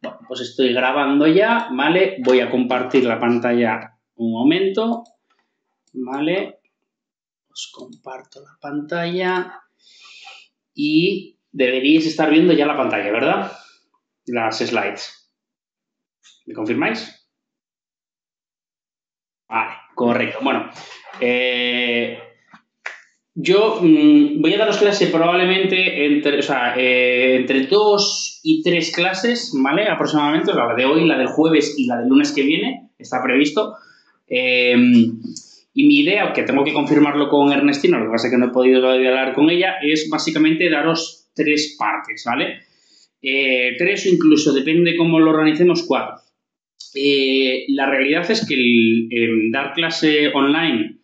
Bueno, pues estoy grabando ya, ¿vale? Voy a compartir la pantalla un momento, ¿vale? Os comparto la pantalla y deberíais estar viendo ya la pantalla, ¿verdad? Las slides. ¿Me confirmáis? Vale, correcto. Bueno, yo voy a daros clase probablemente entre 2 y 3 clases, ¿vale? Aproximadamente, la de hoy, la del jueves y la del lunes que viene, está previsto. Y mi idea, que tengo que confirmarlo con Ernestina, lo que pasa es que no he podido todavía hablar con ella, es básicamente daros 3 partes, ¿vale? 3 o incluso, depende cómo lo organicemos, 4. La realidad es que dar clase online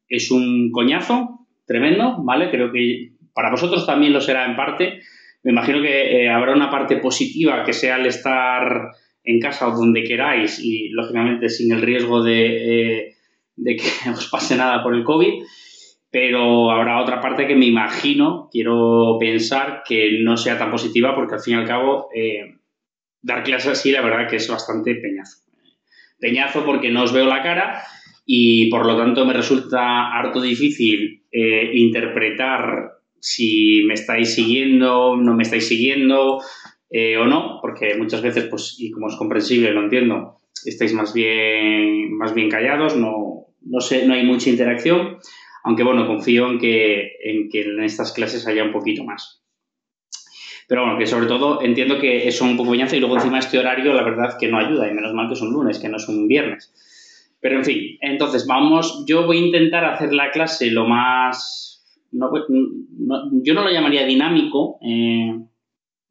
es un coñazo tremendo, ¿vale? Creo que para vosotros también lo será en parte. Me imagino que habrá una parte positiva que sea el estar en casa o donde queráis y, lógicamente, sin el riesgo de que os pase nada por el COVID, pero habrá otra parte que me imagino, quiero pensar, que no sea tan positiva porque, al fin y al cabo, dar clases así, la verdad que es bastante peñazo. Peñazo porque no os veo la cara y, por lo tanto, me resulta harto difícil interpretar si me estáis siguiendo, no me estáis siguiendo o no, porque muchas veces, pues, y como es comprensible, lo entiendo, estáis más bien callados, no sé, no hay mucha interacción, aunque, bueno, confío en que en estas clases haya un poquito más. Pero bueno, que sobre todo entiendo que es un poco peñazo y luego encima este horario la verdad que no ayuda y menos mal que es un lunes, que no es un viernes. Pero en fin, entonces yo voy a intentar hacer la clase lo más... yo no lo llamaría dinámico,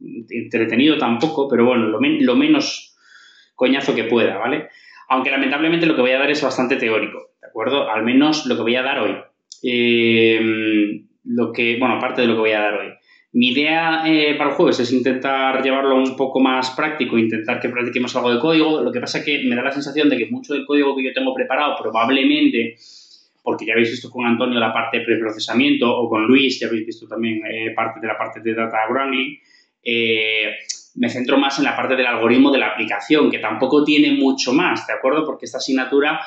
entretenido tampoco, pero bueno, lo menos coñazo que pueda, ¿vale? Aunque lamentablemente lo que voy a dar es bastante teórico, ¿de acuerdo? Al menos lo que voy a dar hoy. Aparte de lo que voy a dar hoy. Mi idea para el jueves es intentar llevarlo un poco más práctico, intentar que practiquemos algo de código. Lo que pasa es que me da la sensación de que mucho del código que yo tengo preparado, probablemente, porque ya habéis visto con Antonio la parte de preprocesamiento, o con Luis, ya habéis visto también parte de data wrangling, me centro más en la parte del algoritmo de la aplicación, que tampoco tiene mucho más, ¿de acuerdo? Porque esta asignatura...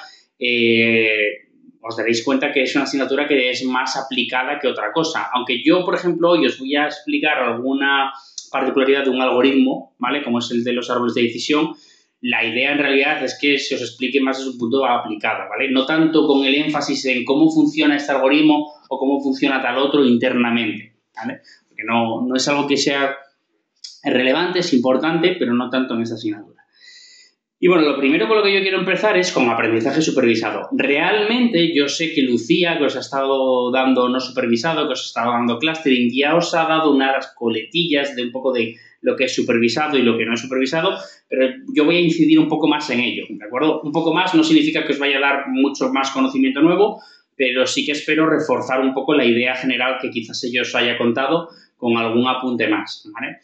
os daréis cuenta que es una asignatura que es más aplicada que otra cosa. Aunque yo, por ejemplo, hoy os voy a explicar alguna particularidad de un algoritmo, ¿vale? Como es el de los árboles de decisión, la idea en realidad es que se os explique más desde un punto aplicado, ¿vale? No tanto con el énfasis en cómo funciona este algoritmo o cómo funciona tal otro internamente, ¿vale? Porque no es algo que sea relevante, es importante, pero no tanto en esta asignatura. Y bueno, lo primero con lo que yo quiero empezar es con aprendizaje supervisado. Realmente yo sé que Lucía, que os ha estado dando no supervisado, que os ha estado dando clustering, ya os ha dado unas coletillas de un poco de lo que es supervisado y lo que no es supervisado, pero yo voy a incidir un poco más en ello, ¿de acuerdo? Un poco más no significa que os vaya a dar mucho más conocimiento nuevo, pero sí que espero reforzar un poco la idea general que quizás ella os haya contado con algún apunte más, ¿vale?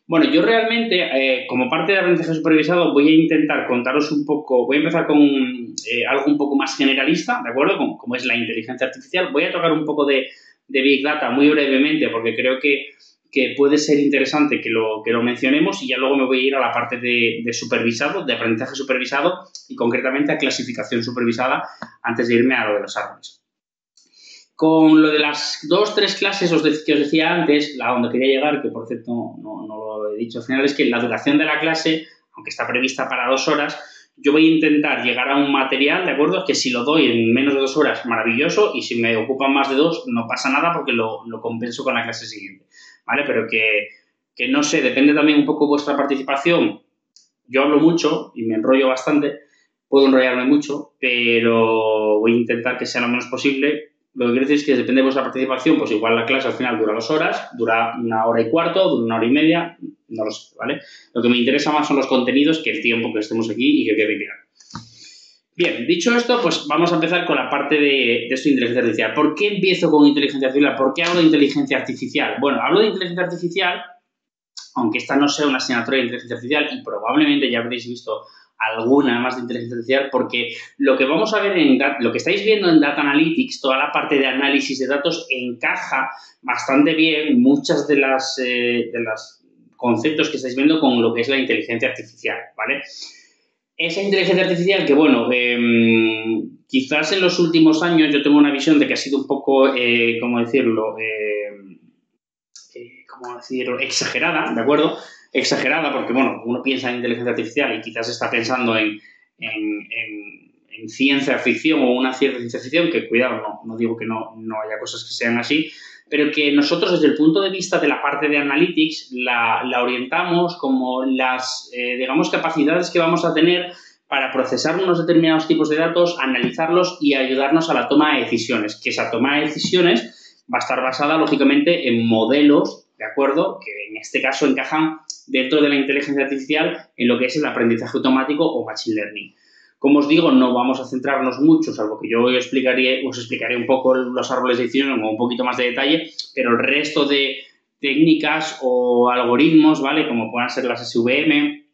Bueno, yo realmente, como parte de aprendizaje supervisado, voy a intentar contaros un poco, voy a empezar con algo un poco más generalista, ¿de acuerdo? Como es la inteligencia artificial. Voy a tocar un poco de Big Data muy brevemente porque creo que puede ser interesante que lo mencionemos y ya luego me voy a ir a la parte de supervisado, de aprendizaje supervisado y concretamente a clasificación supervisada antes de irme a lo de los árboles. Con lo de las 2-3 clases que os decía antes, la donde quería llegar, que por cierto no lo he dicho al final, es que la duración de la clase, aunque está prevista para 2 horas, yo voy a intentar llegar a un material, ¿de acuerdo? Que si lo doy en menos de 2 horas, maravilloso, y si me ocupan más de 2, no pasa nada porque lo compenso con la clase siguiente, ¿vale? Pero que no sé, depende también un poco de vuestra participación. Yo hablo mucho y me enrollo bastante, puedo enrollarme mucho, pero voy a intentar que sea lo menos posible. Lo que quiero decir es que depende de vuestra participación, pues igual la clase al final dura 2 horas, dura 1 hora y cuarto, dura 1 hora y media, no lo sé, ¿vale? Lo que me interesa más son los contenidos que el tiempo que estemos aquí y que quede claro. Bien, dicho esto, pues vamos a empezar con la parte de esto de inteligencia artificial. ¿Por qué empiezo con inteligencia artificial? ¿Por qué hablo de inteligencia artificial? Bueno, hablo de inteligencia artificial, aunque esta no sea una asignatura de inteligencia artificial y probablemente ya habréis visto alguna más de inteligencia artificial, porque lo que vamos a ver lo que estáis viendo en Data Analytics, toda la parte de análisis de datos encaja bastante bien muchas de las conceptos que estáis viendo con lo que es la inteligencia artificial, ¿vale? Esa inteligencia artificial que, bueno, quizás en los últimos años yo tengo una visión de que ha sido un poco, ¿cómo decirlo? Exagerada, ¿de acuerdo? Exagerada porque, bueno, uno piensa en inteligencia artificial y quizás está pensando en ciencia ficción o una cierta ciencia ficción, que cuidado, no digo que no haya cosas que sean así, pero que nosotros desde el punto de vista de la parte de Analytics la orientamos como las, digamos, capacidades que vamos a tener para procesar unos determinados tipos de datos, analizarlos y ayudarnos a la toma de decisiones, que esa toma de decisiones va a estar basada, lógicamente, en modelos, ¿de acuerdo?, que en este caso encajan dentro de la inteligencia artificial en lo que es el aprendizaje automático o Machine Learning. Como os digo, no vamos a centrarnos mucho, salvo que yo os explicaré un poco los árboles de decisiones con un poquito más de detalle, pero el resto de técnicas o algoritmos, ¿vale?, como puedan ser las SVM,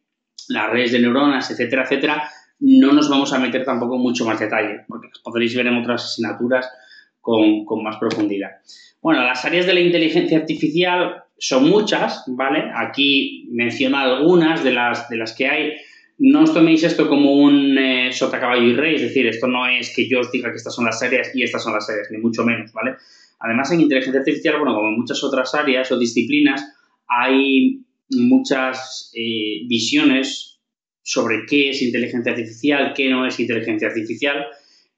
las redes de neuronas, etcétera, etcétera, no nos vamos a meter tampoco mucho más detalle, porque las podréis ver en otras asignaturas con más profundidad. Bueno, las áreas de la inteligencia artificial son muchas, ¿vale? Aquí menciono algunas de las que hay. No os toméis esto como un sota, caballo y rey, es decir, esto no es que yo os diga que estas son las áreas y estas son las áreas, ni mucho menos, ¿vale? Además, en inteligencia artificial, bueno, como en muchas otras áreas o disciplinas, hay muchas visiones sobre qué es inteligencia artificial, qué no es inteligencia artificial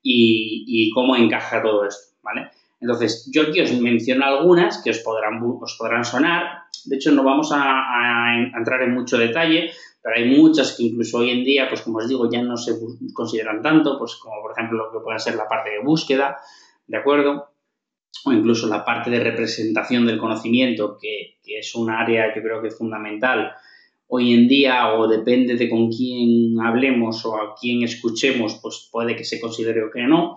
y cómo encaja todo esto, ¿vale? Entonces, yo aquí os menciono algunas que os podrán sonar. De hecho, no vamos a entrar en mucho detalle, pero hay muchas que incluso hoy en día, pues como os digo, ya no se consideran tanto, pues como por ejemplo lo que puede ser la parte de búsqueda, ¿de acuerdo? O incluso la parte de representación del conocimiento, que es un área yo creo que es fundamental hoy en día, o depende de con quién hablemos o a quién escuchemos, pues puede que se considere o que no.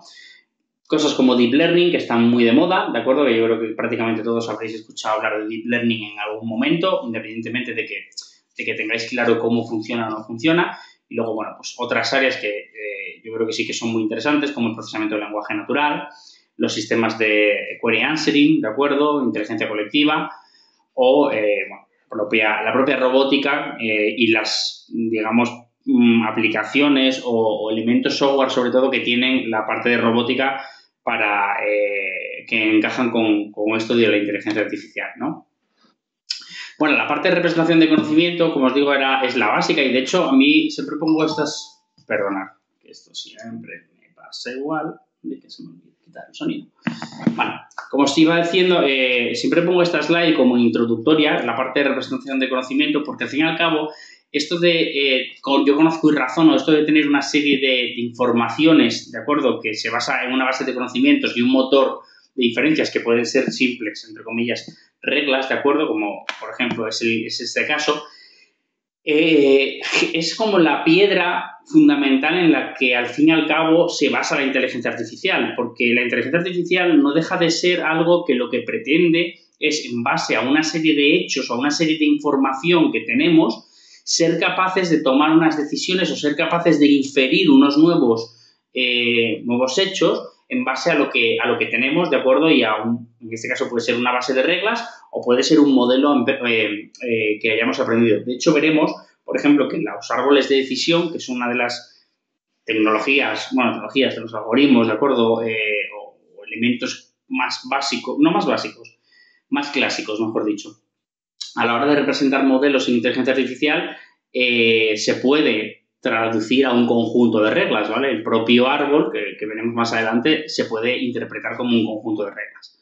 Cosas como Deep Learning, que están muy de moda, ¿de acuerdo? Que yo creo que prácticamente todos habréis escuchado hablar de Deep Learning en algún momento, independientemente de que tengáis claro cómo funciona o no funciona. Y luego, bueno, pues otras áreas que yo creo que sí que son muy interesantes, como el procesamiento del lenguaje natural, los sistemas de query answering, ¿de acuerdo?, inteligencia colectiva o, la propia robótica y las, digamos, aplicaciones o elementos software, sobre todo, que tienen la parte de robótica para que encajan con esto de la inteligencia artificial, ¿no? Bueno, la parte de representación de conocimiento, como os digo, es la básica y, de hecho, a mí siempre pongo estas... Perdonad, que esto siempre me pasa igual, de que se me olvide quitar el sonido. Bueno, como os iba diciendo, siempre pongo esta slide como introductoria, la parte de representación de conocimiento, porque al fin y al cabo, esto de yo conozco y razono, esto de tener una serie de informaciones, ¿de acuerdo?, que se basa en una base de conocimientos y un motor de diferencias que pueden ser simples, entre comillas, reglas, ¿de acuerdo?, como por ejemplo es este caso, es como la piedra fundamental en la que al fin y al cabo se basa la inteligencia artificial, porque la inteligencia artificial no deja de ser algo que lo que pretende es, en base a una serie de hechos o a una serie de información que tenemos, ser capaces de tomar unas decisiones o ser capaces de inferir unos nuevos hechos en base a lo que tenemos, ¿de acuerdo? Y en este caso puede ser una base de reglas o puede ser un modelo que hayamos aprendido. De hecho, veremos, por ejemplo, que los árboles de decisión, que es una de las tecnologías de los algoritmos, ¿de acuerdo? O elementos más básicos, no más básicos, más clásicos, mejor dicho. A la hora de representar modelos en inteligencia artificial, se puede traducir a un conjunto de reglas, ¿vale? El propio árbol, que veremos más adelante, se puede interpretar como un conjunto de reglas,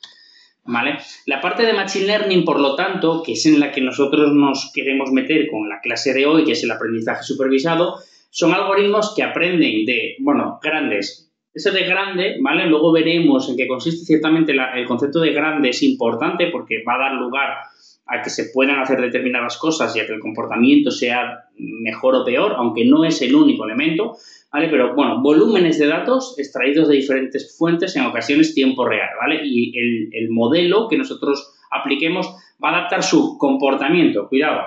¿vale? La parte de Machine Learning, por lo tanto, que es en la que nosotros nos queremos meter con la clase de hoy, que es el aprendizaje supervisado, son algoritmos que aprenden de, grandes. Ese de grande, ¿vale? Luego veremos en qué consiste. Ciertamente el concepto de grande es importante porque va a dar lugar a que se puedan hacer determinadas cosas y a que el comportamiento sea mejor o peor, aunque no es el único elemento, ¿vale? Pero, volúmenes de datos extraídos de diferentes fuentes, en ocasiones tiempo real, ¿vale? Y el modelo que nosotros apliquemos va a adaptar su comportamiento. Cuidado,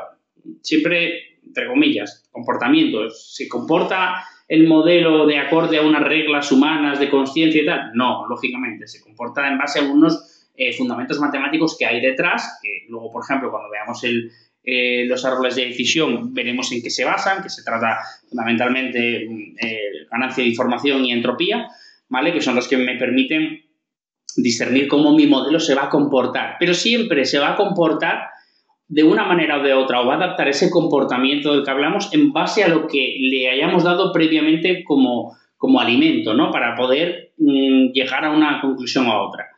siempre, entre comillas, comportamiento. ¿Se comporta el modelo de acorde a unas reglas humanas de consciencia y tal? No, lógicamente, se comporta en base a unos fundamentos matemáticos que hay detrás, que luego, por ejemplo, cuando veamos los árboles de decisión, veremos en qué se basan, que se trata fundamentalmente ganancia de información y entropía, ¿vale? Que son los que me permiten discernir cómo mi modelo se va a comportar. Pero siempre se va a comportar de una manera o de otra, o va a adaptar ese comportamiento del que hablamos en base a lo que le hayamos dado previamente como alimento, ¿no? Para poder llegar a una conclusión o a otra.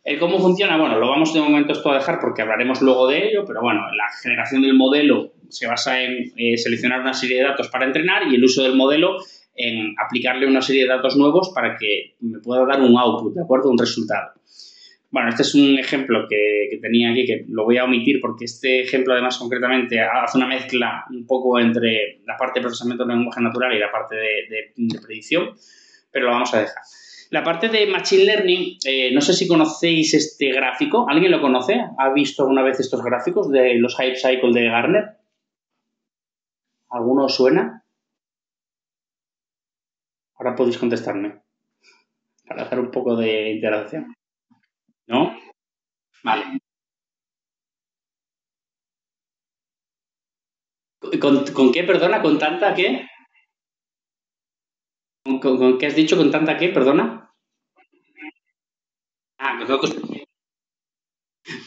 ¿El cómo funciona? Bueno, lo vamos de momento esto a dejar porque hablaremos luego de ello, pero bueno, la generación del modelo se basa en seleccionar una serie de datos para entrenar y el uso del modelo en aplicarle una serie de datos nuevos para que me pueda dar un output, ¿de acuerdo? Un resultado. Bueno, este es un ejemplo que tenía aquí, que lo voy a omitir porque este ejemplo además concretamente hace una mezcla un poco entre la parte de procesamiento del lenguaje natural y la parte de predicción, pero lo vamos a dejar. La parte de Machine Learning, no sé si conocéis este gráfico. ¿Alguien lo conoce? ¿Ha visto alguna vez estos gráficos de los Hype Cycle de Gartner? ¿Alguno os suena? Ahora podéis contestarme para hacer un poco de interacción. ¿No? Vale. ¿Con qué, perdona? ¿Con tanta qué? ¿Con qué has dicho? ¿Con tanta qué? Perdona. Ah, con datos.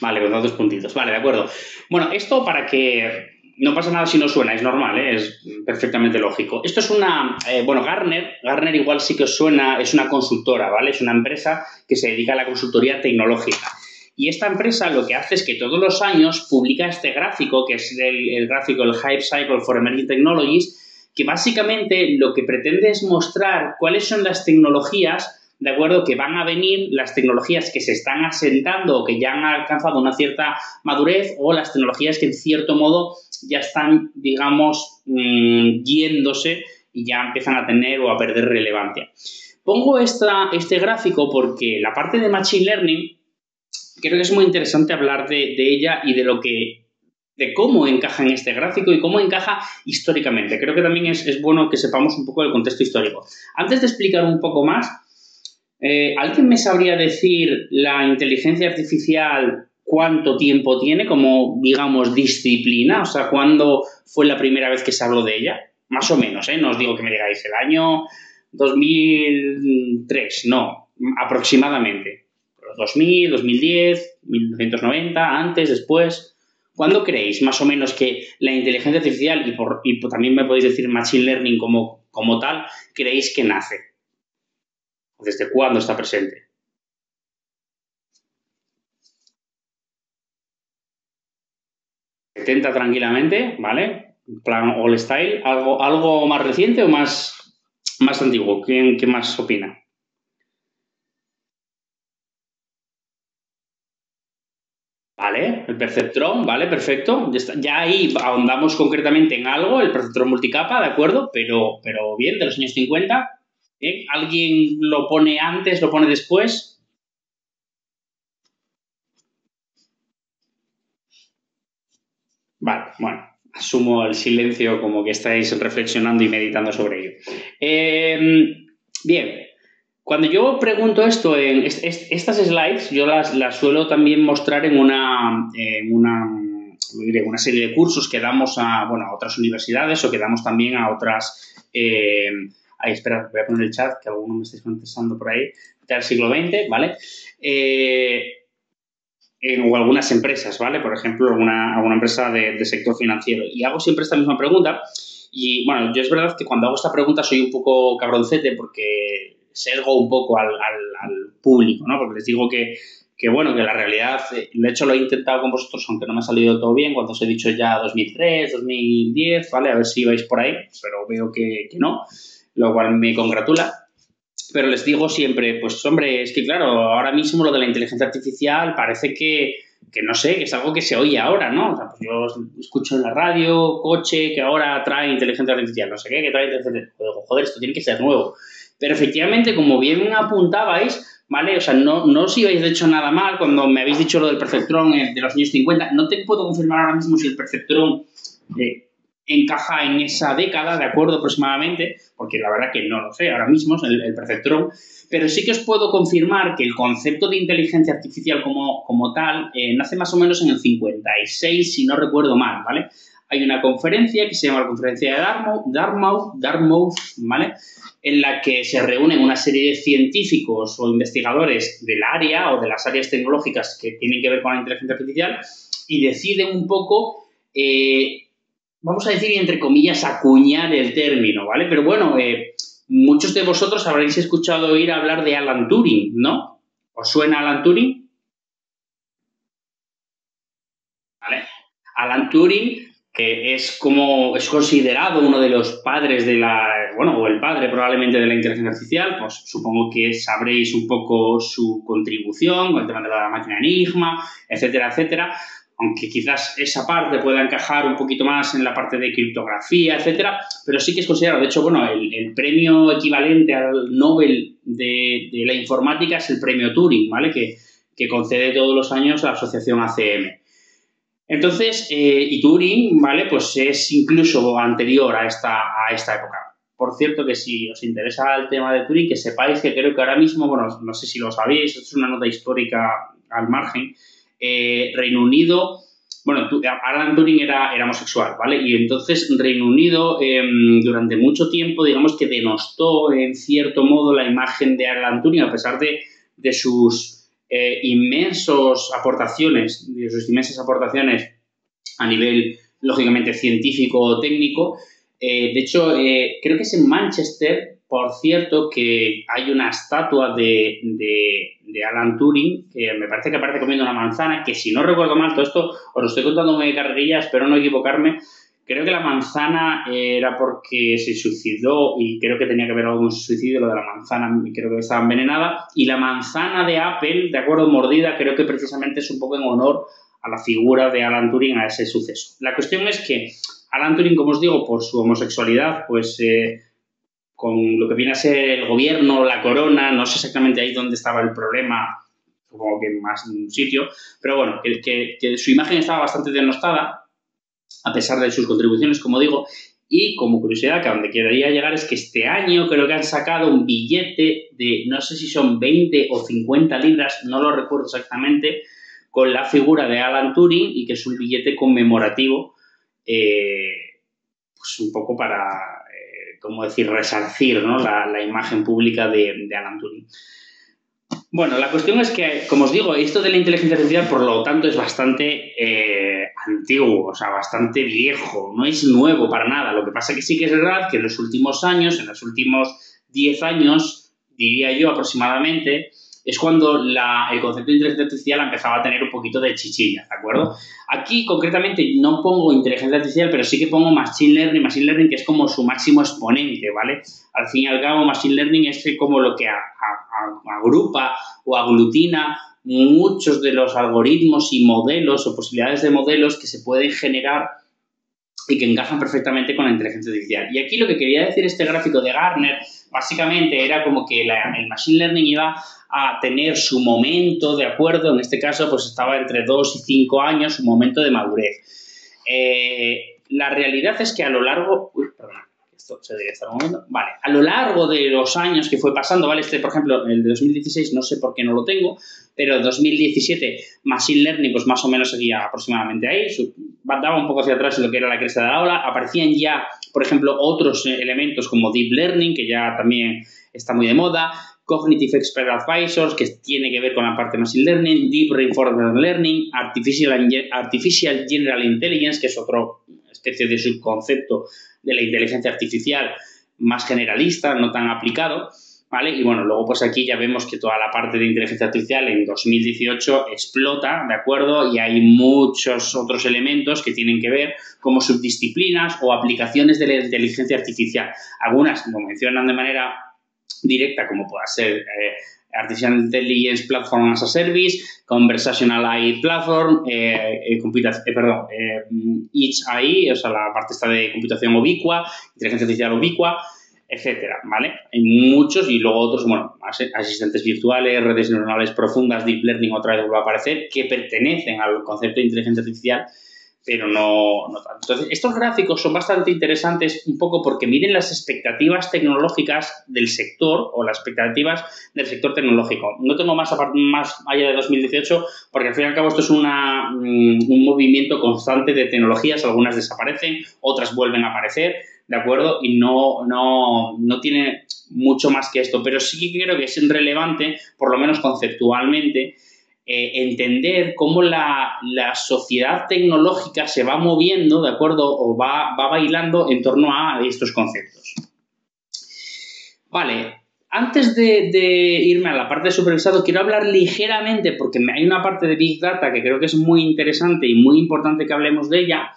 Vale, con datos puntitos. Vale, de acuerdo. Bueno, esto para que no pasa nada si no suena, es normal, ¿eh? Es perfectamente lógico. Esto es una... bueno, Gartner igual sí que os suena, es una consultora, ¿vale? Es una empresa que se dedica a la consultoría tecnológica. Y esta empresa lo que hace es que todos los años publica este gráfico, que es el gráfico, el Hype Cycle for Emerging Technologies, que básicamente lo que pretende es mostrar cuáles son las tecnologías, de acuerdo, que van a venir, las tecnologías que se están asentando o que ya han alcanzado una cierta madurez, o las tecnologías que en cierto modo ya están, digamos, yéndose y ya empiezan a tener o a perder relevancia. Pongo este gráfico porque la parte de Machine Learning creo que es muy interesante hablar de ella y de cómo encaja en este gráfico y cómo encaja históricamente. Creo que también es bueno que sepamos un poco el contexto histórico. Antes de explicar un poco más, ¿alguien me sabría decir la inteligencia artificial cuánto tiempo tiene como, digamos, disciplina? O sea, ¿cuándo fue la primera vez que se habló de ella? Más o menos, ¿eh? No os digo que me digáis el año 2003, no, aproximadamente. 2000, 2010, 1990, antes, después. ¿Cuándo creéis más o menos que la inteligencia artificial y también me podéis decir Machine Learning como tal, creéis que nace? ¿Desde cuándo está presente? ¿70 tranquilamente? ¿Vale? En plan all style. ¿Algo más reciente o más antiguo? ¿Qué más opina? Vale, el perceptrón, vale, perfecto. Ya ahí ahondamos concretamente en algo, el perceptrón multicapa, ¿de acuerdo? Pero bien, de los años 50. ¿Bien? ¿Alguien lo pone antes, lo pone después? Vale, bueno, asumo el silencio como que estáis reflexionando y meditando sobre ello. Bien, cuando yo pregunto esto en estas slides, yo las suelo también mostrar en una serie de cursos que damos a otras universidades o que damos también a otras... espera, voy a poner el chat, que alguno me estáis contestando por ahí, del siglo XX, ¿vale? O algunas empresas, ¿vale? Por ejemplo, alguna empresa de sector financiero. Y hago siempre esta misma pregunta. Y, bueno, yo es verdad que cuando hago esta pregunta soy un poco cabroncete porque sesgo un poco al público, ¿no? Porque les digo que la realidad, de hecho lo he intentado con vosotros, aunque no me ha salido todo bien, cuando os he dicho ya 2003, 2010, ¿vale? A ver si vais por ahí, pero veo que no, lo cual me congratula. Pero les digo siempre, pues hombre, es que claro, ahora mismo lo de la inteligencia artificial parece que no sé, que es algo que se oye ahora, ¿no? O sea, pues yo escucho en la radio, coche, que ahora trae inteligencia artificial, no sé qué, que trae inteligencia artificial. Joder, esto tiene que ser nuevo. Pero efectivamente, como bien apuntabais, ¿vale? O sea, no os ibais de hecho nada mal cuando me habéis dicho lo del perceptrón de los años 50. No te puedo confirmar ahora mismo si el perceptrón encaja en esa década, ¿de acuerdo? Aproximadamente, porque la verdad que no lo sé ahora mismo, el perceptrón, pero sí que os puedo confirmar que el concepto de inteligencia artificial como tal nace más o menos en el 56, si no recuerdo mal, ¿vale? Hay una conferencia que se llama la Conferencia de Dartmouth, ¿vale? En la que se reúnen una serie de científicos o investigadores del área o de las áreas tecnológicas que tienen que ver con la inteligencia artificial y deciden un poco, vamos a decir, entre comillas, acuñar el término, ¿vale? Pero bueno, muchos de vosotros habréis escuchado oír hablar de Alan Turing, ¿no? ¿Os suena Alan Turing? ¿Vale? Alan Turing, que es considerado uno de los padres de o el padre probablemente de la inteligencia artificial, pues supongo que sabréis un poco su contribución con el tema de la máquina Enigma, etcétera, etcétera, aunque quizás esa parte pueda encajar un poquito más en la parte de criptografía, etcétera, pero sí que es considerado, de hecho, bueno, el premio equivalente al Nobel de la informática es el premio Turing, ¿vale? Que concede todos los años la asociación ACM. Entonces, y Turing, ¿vale? Pues es incluso anterior a esta época. Por cierto, que si os interesa el tema de Turing, que sepáis que creo que ahora mismo, bueno, no sé si lo sabéis, esto es una nota histórica al margen, Reino Unido, bueno, Alan Turing era homosexual, ¿vale? Y entonces Reino Unido durante mucho tiempo, digamos que denostó en cierto modo la imagen de Alan Turing, a pesar de sus inmensas aportaciones a nivel, lógicamente, científico o técnico. De hecho, creo que es en Manchester, por cierto, que hay una estatua de Alan Turing, que me parece que aparece comiendo una manzana, que si no recuerdo mal, todo esto os lo estoy contando muy de carrerilla, espero no equivocarme. Creo que la manzana era porque se suicidó y creo que tenía que ver algo con su suicidio, lo de la manzana, creo que estaba envenenada. Y la manzana de Apple, de acuerdo, mordida, creo que precisamente es un poco en honor a la figura de Alan Turing, a ese suceso. La cuestión es que Alan Turing, como os digo, por su homosexualidad, pues con lo que viene a ser el gobierno, la corona, no sé exactamente ahí dónde estaba el problema, supongo que más en un sitio, pero bueno, que su imagen estaba bastante denostada, a pesar de sus contribuciones, como digo, y como curiosidad, que a donde quería llegar es que este año creo que han sacado un billete de, no sé si son 20 o 50 libras, no lo recuerdo exactamente, con la figura de Alan Turing y que es un billete conmemorativo, pues un poco para, ¿cómo decir?, resarcir, ¿no?, la imagen pública de Alan Turing. Bueno, la cuestión es que, como os digo, esto de la inteligencia artificial, por lo tanto, es bastante antiguo, o sea, bastante viejo, no es nuevo para nada. Lo que pasa que sí que es verdad que en los últimos años, en los últimos 10 años, diría yo aproximadamente, es cuando el concepto de inteligencia artificial empezaba a tener un poquito de chichilla, ¿de acuerdo? Aquí, concretamente, no pongo inteligencia artificial, pero sí que pongo Machine Learning, que es como su máximo exponente, ¿vale? Al fin y al cabo, Machine Learning es como lo que agrupa o aglutina muchos de los algoritmos y modelos o posibilidades de modelos que se pueden generar y que encajan perfectamente con la inteligencia artificial. Y aquí lo que quería decir este gráfico de Gartner básicamente era como que el Machine Learning iba a tener su momento, ¿de acuerdo? En este caso, pues estaba entre 2 y 5 años, su momento de madurez. La realidad es que a lo largo... esto se debería estar moviendo. Vale, a lo largo de los años que fue pasando, ¿vale? Por ejemplo, el de 2016 no sé por qué no lo tengo, pero 2017 Machine Learning pues más o menos seguía aproximadamente ahí, daba un poco hacia atrás en lo que era la cresta de la ola, aparecían ya, por ejemplo, otros elementos como Deep Learning, que ya también está muy de moda, Cognitive Expert Advisors, que tiene que ver con la parte de Machine Learning, Deep Reinforcement Learning, Artificial General Intelligence, que es otra especie de subconcepto de la inteligencia artificial más generalista, no tan aplicado, ¿vale? Y bueno, luego pues aquí ya vemos que toda la parte de inteligencia artificial en 2018 explota, ¿de acuerdo? Y hay muchos otros elementos que tienen que ver como subdisciplinas o aplicaciones de la inteligencia artificial. Algunas lo mencionan de manera directa, como pueda ser Artificial Intelligence Platform as a Service, Conversational AI Platform, Edge AI, o sea, la parte esta de computación ubicua, inteligencia artificial ubicua, etcétera, ¿vale? Hay muchos y luego otros, bueno, asistentes virtuales, redes neuronales profundas, Deep Learning otra vez vuelve a aparecer, que pertenecen al concepto de inteligencia artificial, pero no tanto. Entonces, estos gráficos son bastante interesantes un poco porque miden las expectativas tecnológicas del sector o las expectativas del sector tecnológico. No tengo más allá de 2018 porque al fin y al cabo esto es un movimiento constante de tecnologías, algunas desaparecen, otras vuelven a aparecer, ¿de acuerdo? Y no tiene mucho más que esto, pero sí que creo que es relevante, por lo menos conceptualmente, entender cómo la sociedad tecnológica se va moviendo, ¿de acuerdo? O va bailando en torno a estos conceptos. Vale, antes de irme a la parte de supervisado, quiero hablar ligeramente, porque hay una parte de Big Data que creo que es muy interesante y muy importante que hablemos de ella,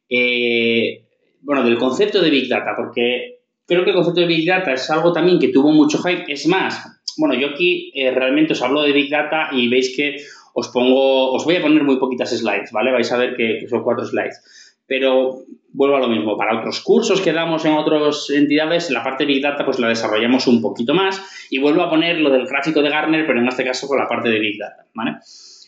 del concepto de Big Data, porque creo que el concepto de Big Data es algo también que tuvo mucho hype. Es más, yo aquí realmente os hablo de Big Data y veis que os voy a poner muy poquitas slides, ¿vale? Vais a ver que son 4 slides. Pero vuelvo a lo mismo. Para otros cursos que damos en otras entidades, la parte de Big Data pues la desarrollamos un poquito más y vuelvo a poner lo del gráfico de Gartner, pero en este caso con la parte de Big Data, ¿vale?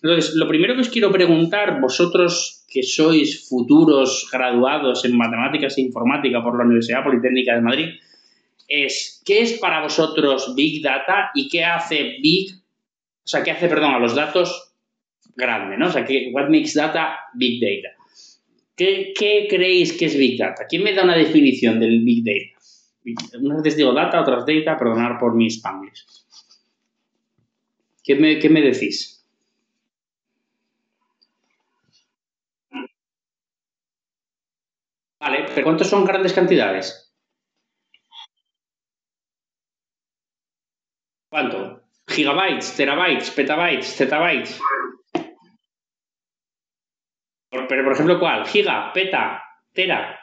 Entonces, lo primero que os quiero preguntar, vosotros que sois futuros graduados en Matemáticas e Informática por la Universidad Politécnica de Madrid, es ¿qué es para vosotros Big Data y qué hace a los datos grande, ¿no? O sea, what makes data Big Data? ¿Qué creéis que es Big Data? ¿Quién me da una definición del Big Data? Unas veces digo data, otras data, perdonad por mis spanglish. ¿Qué me decís? Vale, pero ¿cuántos son grandes cantidades? ¿Cuánto? ¿Gigabytes, terabytes, petabytes, zettabytes? Pero, por ejemplo, ¿cuál? ¿Giga, peta, tera?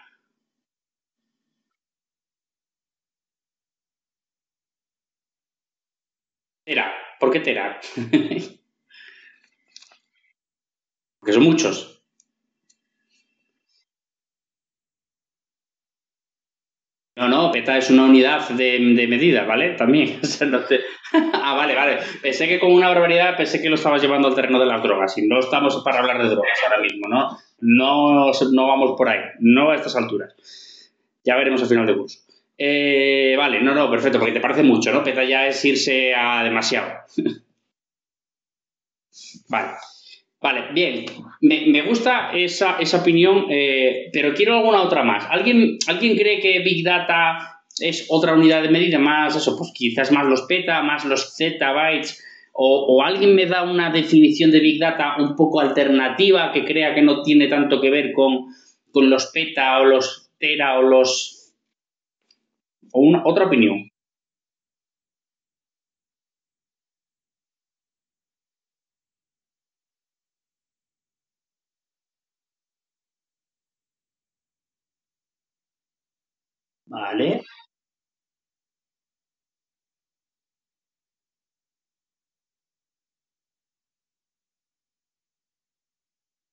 Tera. ¿Por qué tera? Porque son muchos. No, peta es una unidad de medida, ¿vale? También. O sea, vale. Pensé que con una barbaridad, pensé que lo estabas llevando al terreno de las drogas. Y no estamos para hablar de drogas ahora mismo, ¿no? No vamos por ahí. No a estas alturas. Ya veremos al final de curso. Vale, perfecto, porque te parece mucho, ¿no? Peta ya es irse a demasiado. Vale, bien. Me gusta esa opinión, pero quiero alguna otra más. ¿Alguien cree que Big Data es otra unidad de medida más, eso, pues quizás más los peta, más los zettabytes? ¿O alguien me da una definición de Big Data un poco alternativa que crea que no tiene tanto que ver con los peta o los tera o los... o otra opinión? Vale.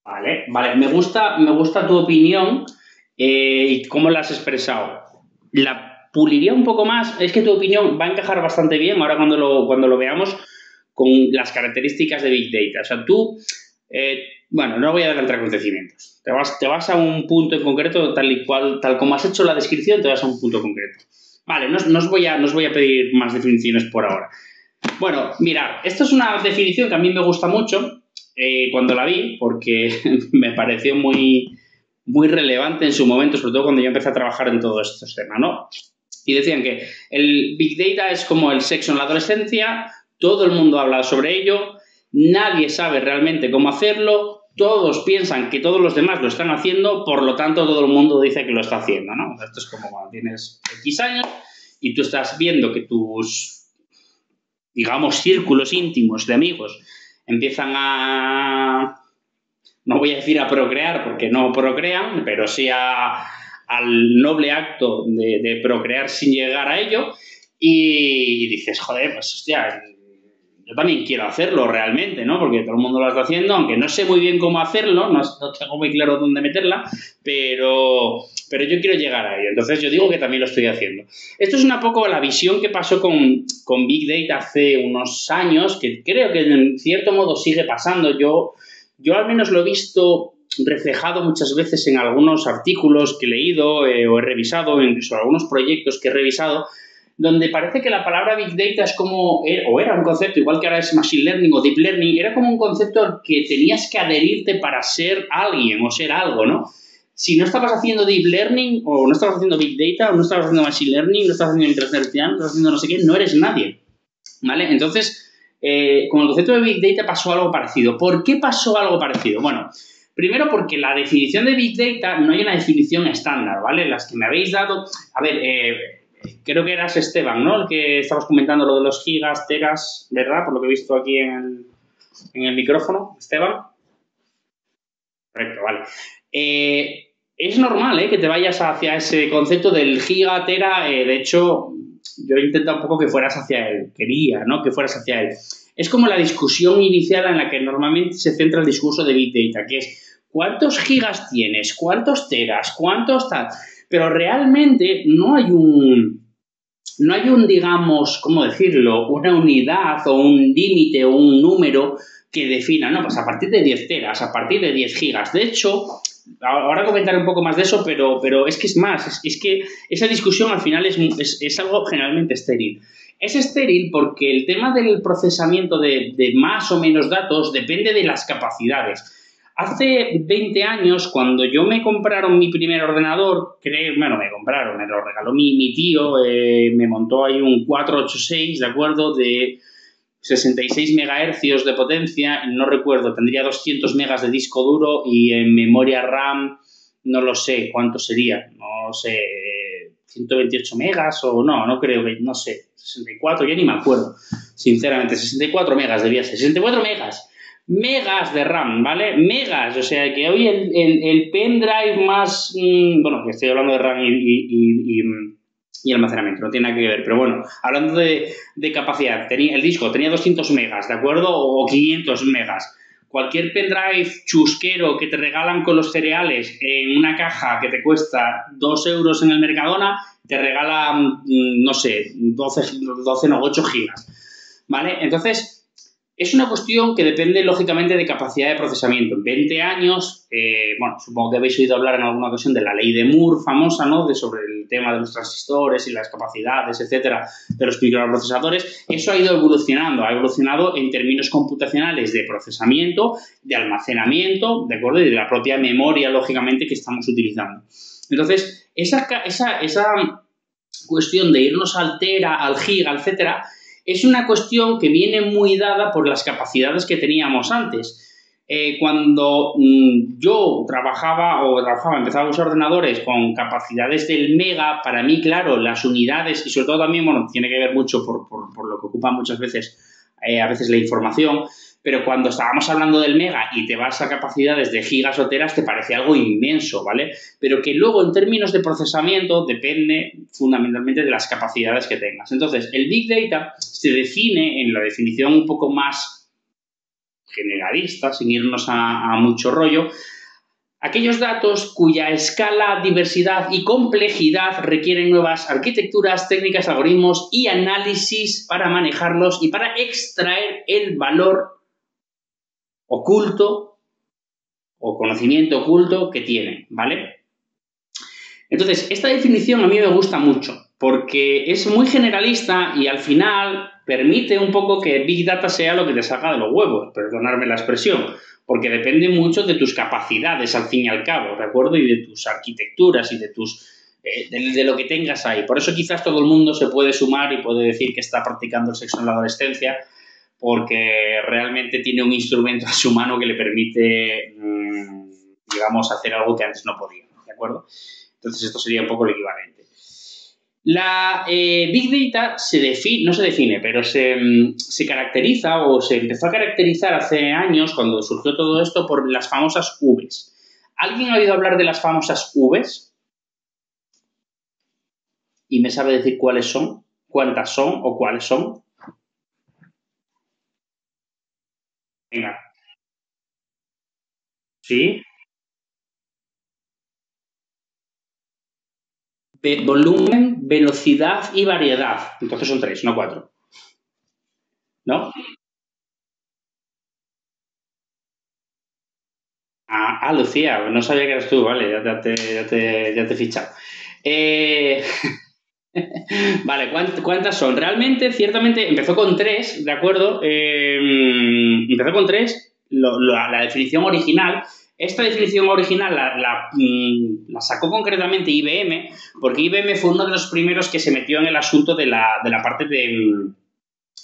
Vale. Me gusta tu opinión y cómo la has expresado. La puliría un poco más. Es que tu opinión va a encajar bastante bien ahora cuando lo veamos con las características de Big Data. O sea, tú, no voy a adelantar acontecimientos. Te vas a un punto en concreto, tal como has hecho la descripción, te vas a un punto concreto. Vale, no os voy a pedir más definiciones por ahora. Bueno, mirad, esto es una definición que a mí me gusta mucho cuando la vi, porque me pareció muy, muy relevante en su momento, sobre todo cuando yo empecé a trabajar en todos estos temas, ¿no? Y decían que el Big Data es como el sexo en la adolescencia, todo el mundo habla sobre ello, nadie sabe realmente cómo hacerlo, todos piensan que todos los demás lo están haciendo, por lo tanto todo el mundo dice que lo está haciendo, ¿no? Esto es como cuando tienes X años y tú estás viendo que tus, digamos, círculos íntimos de amigos empiezan no voy a decir a procrear porque no procrean, pero sí al noble acto de procrear sin llegar a ello y dices, joder, pues hostia, yo también quiero hacerlo realmente, ¿no? Porque todo el mundo lo está haciendo, aunque no sé muy bien cómo haerlo, no tengo muy claro dónde meterla, pero yo quiero llegar a ello. Entonces yo digo que también lo estoy haciendo. Esto es una poco la visión que pasó con Big Data hace unos años, que creo que en cierto modo sigue pasando. Yo al menos lo he visto reflejado muchas veces en algunos artículos que he leído o he revisado, incluso algunos proyectos que he revisado, donde parece que la palabra Big Data es como, o era un concepto, igual que ahora es Machine Learning o Deep Learning, era como un concepto al que tenías que adherirte para ser alguien o ser algo, ¿no? Si no estabas haciendo Deep Learning, o no estabas haciendo Big Data, o no estabas haciendo Machine Learning, no estabas haciendo Inteligencia Artificial, no estabas haciendo no sé qué, no eres nadie, ¿vale? Entonces, con el concepto de Big Data pasó algo parecido. ¿Por qué pasó algo parecido? Bueno, primero porque la definición de Big Data no hay una definición estándar, ¿vale? Las que me habéis dado... A ver, creo que eras Esteban, ¿no? El que estabas comentando lo de los gigas, teras, ¿verdad? Por lo que he visto aquí en el micrófono, Esteban. Correcto, vale. Es normal, que te vayas hacia ese concepto del giga, tera. De hecho, yo he intentado un poco que fueras hacia él. Quería, ¿no? Que fueras hacia él. Es como la discusión inicial en la que normalmente se centra el discurso de Big Data, que es ¿cuántos gigas tienes? ¿Cuántos teras? ¿Cuántos tal? Pero realmente no hay un, digamos, ¿cómo decirlo? Una unidad o un límite o un número que defina, no, pues a partir de 10 teras, a partir de 10 gigas. De hecho, ahora comentaré un poco más de eso, pero es que es más, es que esa discusión al final es algo generalmente estéril. Es estéril porque el tema del procesamiento de más o menos datos depende de las capacidades. Hace 20 años, cuando yo me compraron mi primer ordenador, me lo regaló mi tío, me montó ahí un 486, ¿de acuerdo?, de 66 megahercios de potencia, no recuerdo, tendría 200 megas de disco duro y en memoria RAM, no lo sé cuánto sería, no sé, 128 megas o no creo que, no sé, 64, ya ni me acuerdo, sinceramente, 64 megas debía ser, 64 megas de RAM, ¿vale? Megas, o sea que hoy el pendrive más, bueno, que estoy hablando de RAM y almacenamiento, no tiene nada que ver, pero bueno, hablando de capacidad, el disco tenía 200 megas, ¿de acuerdo? O 500 megas. Cualquier pendrive chusquero que te regalan con los cereales en una caja que te cuesta 2 euros en el Mercadona, te regala, no sé, 8 gigas, ¿vale? Entonces, es una cuestión que depende, lógicamente, de capacidad de procesamiento. En 20 años, bueno, supongo que habéis oído hablar en alguna ocasión de la ley de Moore, famosa, ¿no?, sobre el tema de los transistores y las capacidades, etcétera, de los microprocesadores. Eso ha evolucionado en términos computacionales de procesamiento, de almacenamiento, ¿de acuerdo?, y de la propia memoria, lógicamente, que estamos utilizando. Entonces, esa cuestión de irnos al tera, al giga, etcétera, es una cuestión que viene muy dada por las capacidades que teníamos antes. Cuando yo empezaba a usar ordenadores con capacidades del mega, para mí, claro, las unidades, y sobre todo también, bueno, tiene que ver mucho por lo que ocupa muchas veces, a veces la información, pero cuando estábamos hablando del mega y te vas a capacidades de gigas o teras, te parece algo inmenso, ¿vale? Pero que luego, en términos de procesamiento, depende fundamentalmente de las capacidades que tengas. Entonces, el Big Data se define en la definición un poco más generalista, sin irnos a mucho rollo, aquellos datos cuya escala, diversidad y complejidad requieren nuevas arquitecturas, técnicas, algoritmos y análisis para manejarlos y para extraer el valor oculto o conocimiento oculto que tienen, ¿vale? Entonces, esta definición a mí me gusta mucho porque es muy generalista y al final permite un poco que Big Data sea lo que te salga de los huevos, perdonadme la expresión, porque depende mucho de tus capacidades al fin y al cabo, ¿de acuerdo? Y de tus arquitecturas y de lo que tengas ahí. Por eso quizás todo el mundo se puede sumar y puede decir que está practicando el sexo en la adolescencia, porque realmente tiene un instrumento a su mano que le permite, digamos, hacer algo que antes no podía, ¿de acuerdo? Entonces esto sería un poco el equivalente. La Big Data no se define, pero se caracteriza o se empezó a caracterizar hace años, cuando surgió todo esto, por las famosas Vs. ¿Alguien ha oído hablar de las famosas Vs? ¿Y me sabe decir cuáles son? ¿Cuántas son o cuáles son? Venga. ¿Sí? Volumen, velocidad y variedad. Entonces son 3, no 4. ¿No? Lucía, no sabía que eras tú, vale, ya te he fichado. Vale, ¿cuántas son? Realmente, ciertamente, empezó con 3, ¿de acuerdo? Empezó con 3, la definición original. Esta definición original la sacó concretamente IBM, porque IBM fue uno de los primeros que se metió en el asunto de la parte de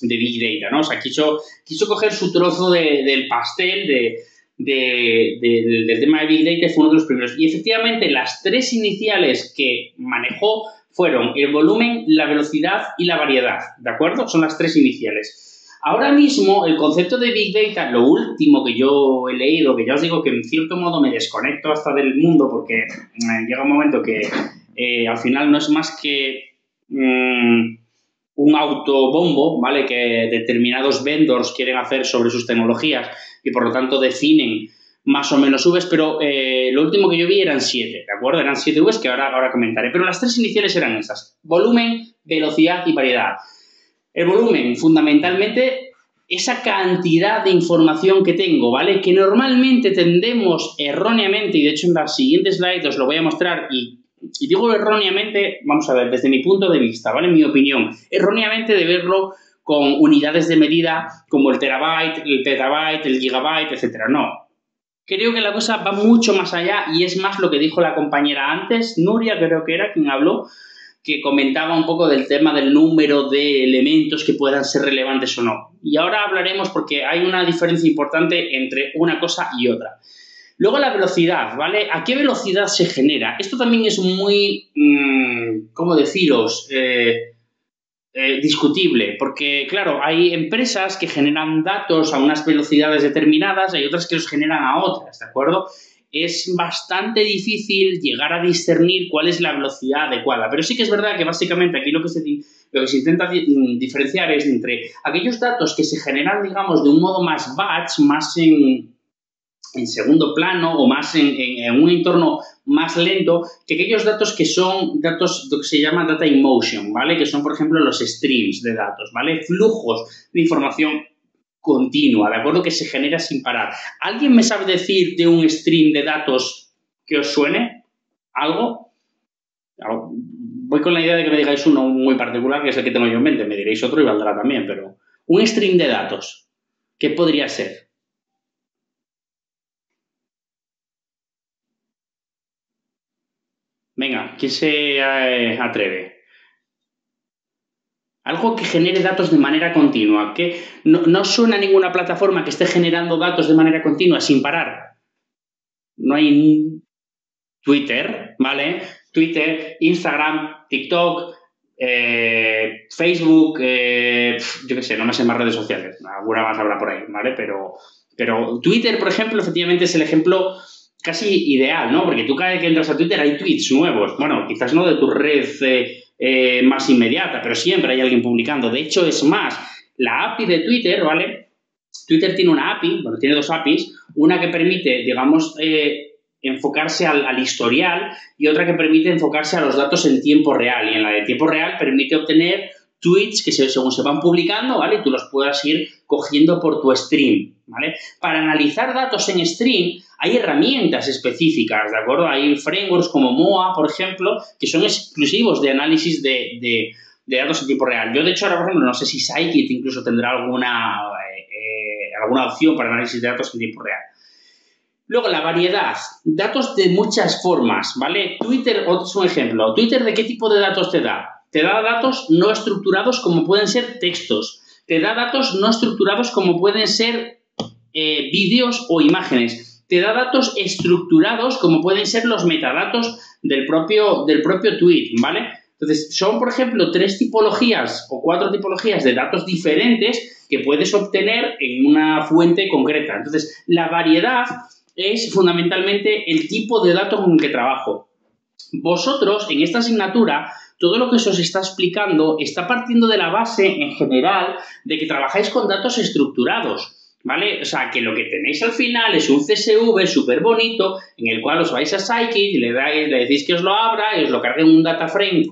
Big Data, ¿no? O sea, quiso coger su trozo del pastel del tema de Big Data y fue uno de los primeros. Y efectivamente, las 3 iniciales que manejó fueron el volumen, la velocidad y la variedad, ¿de acuerdo? Son las 3 iniciales. Ahora mismo, el concepto de Big Data, lo último que yo he leído, que ya os digo que en cierto modo me desconecto hasta del mundo porque llega un momento que al final no es más que un autobombo, ¿vale? Que determinados vendors quieren hacer sobre sus tecnologías y por lo tanto definen más o menos Vs, pero lo último que yo vi eran 7, ¿de acuerdo? Eran 7 Vs que ahora comentaré, pero las 3 iniciales eran esas: volumen, velocidad y variedad. El volumen, fundamentalmente, esa cantidad de información que tengo, ¿vale? Que normalmente tendemos erróneamente, y de hecho en las siguientes slides os lo voy a mostrar, y digo erróneamente, vamos a ver, desde mi punto de vista, ¿vale? Mi opinión, erróneamente de verlo con unidades de medida como el terabyte, el petabyte, el gigabyte, etcétera. No. Creo que la cosa va mucho más allá y es más lo que dijo la compañera antes, Nuria creo que era quien habló, que comentaba un poco del tema del número de elementos que puedan ser relevantes o no. Y ahora hablaremos porque hay una diferencia importante entre una cosa y otra. Luego la velocidad, ¿vale? ¿A qué velocidad se genera? Esto también es muy, ¿cómo deciros? Discutible, porque claro, hay empresas que generan datos a unas velocidades determinadas, hay otras que los generan a otras, ¿de acuerdo? Es bastante difícil llegar a discernir cuál es la velocidad adecuada, pero sí que es verdad que básicamente aquí lo que se intenta diferenciar es entre aquellos datos que se generan, digamos, de un modo más batch, más en segundo plano o más en un entorno más lento, que aquellos datos que son datos, lo que se llama data in motion, ¿vale? Que son, por ejemplo, los streams de datos, ¿vale? Flujos de información continua, ¿de acuerdo? Que se genera sin parar. ¿Alguien me sabe decir de un stream de datos que os suene? ¿Algo? Voy con la idea de que me digáis uno muy particular, que es el que tengo yo en mente. Me diréis otro y valdrá también, pero un stream de datos, ¿qué podría ser? Venga, ¿quién se atreve? Algo que genere datos de manera continua, que no suena a ninguna plataforma que esté generando datos de manera continua sin parar. No hay Twitter, ¿vale? Twitter, Instagram, TikTok, Facebook, yo qué sé, no me sé más redes sociales, alguna más habrá por ahí, ¿vale? Pero Twitter, por ejemplo, efectivamente es el ejemplo casi ideal, ¿no? Porque tú cada vez que entras a Twitter hay tweets nuevos. Bueno, quizás no de tu red más inmediata, pero siempre hay alguien publicando. De hecho, es más, la API de Twitter, ¿vale? Twitter tiene una API, bueno, tiene 2 APIs, una que permite, digamos, enfocarse al historial y otra que permite enfocarse a los datos en tiempo real. Y en la de tiempo real permite obtener tweets que según se van publicando, ¿vale? Tú los puedas ir cogiendo por tu stream, ¿vale? Para analizar datos en stream hay herramientas específicas, ¿de acuerdo? Hay frameworks como MOA, por ejemplo, que son exclusivos de análisis de datos en tiempo real. Yo, de hecho, ahora, por ejemplo, no sé si Scikit incluso tendrá alguna opción para análisis de datos en tiempo real. Luego, la variedad. Datos de muchas formas, ¿vale? Twitter, otro es un ejemplo. ¿Twitter de qué tipo de datos te da? Te da datos no estructurados como pueden ser textos. Te da datos no estructurados como pueden ser vídeos o imágenes. Te da datos estructurados como pueden ser los metadatos del propio tweet, ¿vale? Entonces, son, por ejemplo, 3 tipologías o 4 tipologías de datos diferentes que puedes obtener en una fuente concreta. Entonces, la variedad es fundamentalmente el tipo de datos con el que trabajo. Vosotros, en esta asignatura, todo lo que se os está explicando está partiendo de la base, en general, de que trabajáis con datos estructurados, ¿vale? O sea, que lo que tenéis al final es un CSV súper bonito en el cual os vais a Scikit y le decís que os lo abra y os lo cargue en un data frame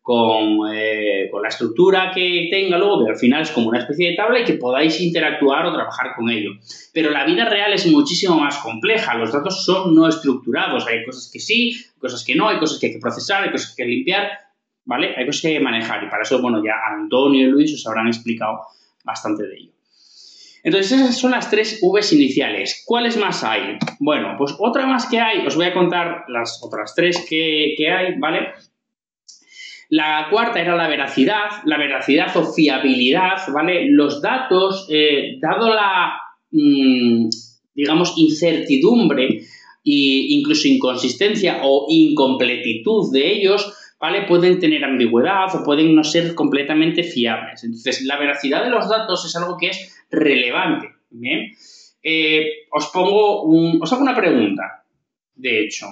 con la estructura que tenga luego, que al final es como una especie de tabla y que podáis interactuar o trabajar con ello. Pero la vida real es muchísimo más compleja, los datos son no estructurados, hay cosas que sí, cosas que no, hay cosas que hay que procesar, hay cosas que hay que limpiar, ¿vale? Hay cosas que hay que manejar y para eso, bueno, ya Antonio y Luis os habrán explicado bastante de ello. Entonces, esas son las 3 Vs iniciales. ¿Cuáles más hay? Bueno, pues otra más que hay, os voy a contar las otras 3 que hay, ¿vale? La cuarta era la veracidad o fiabilidad, ¿vale? Los datos, dado la, digamos, incertidumbre e incluso inconsistencia o incompletitud de ellos, ¿vale? Pueden tener ambigüedad o pueden no ser completamente fiables. Entonces, la veracidad de los datos es algo que es relevante, ¿bien? Os hago una pregunta, de hecho.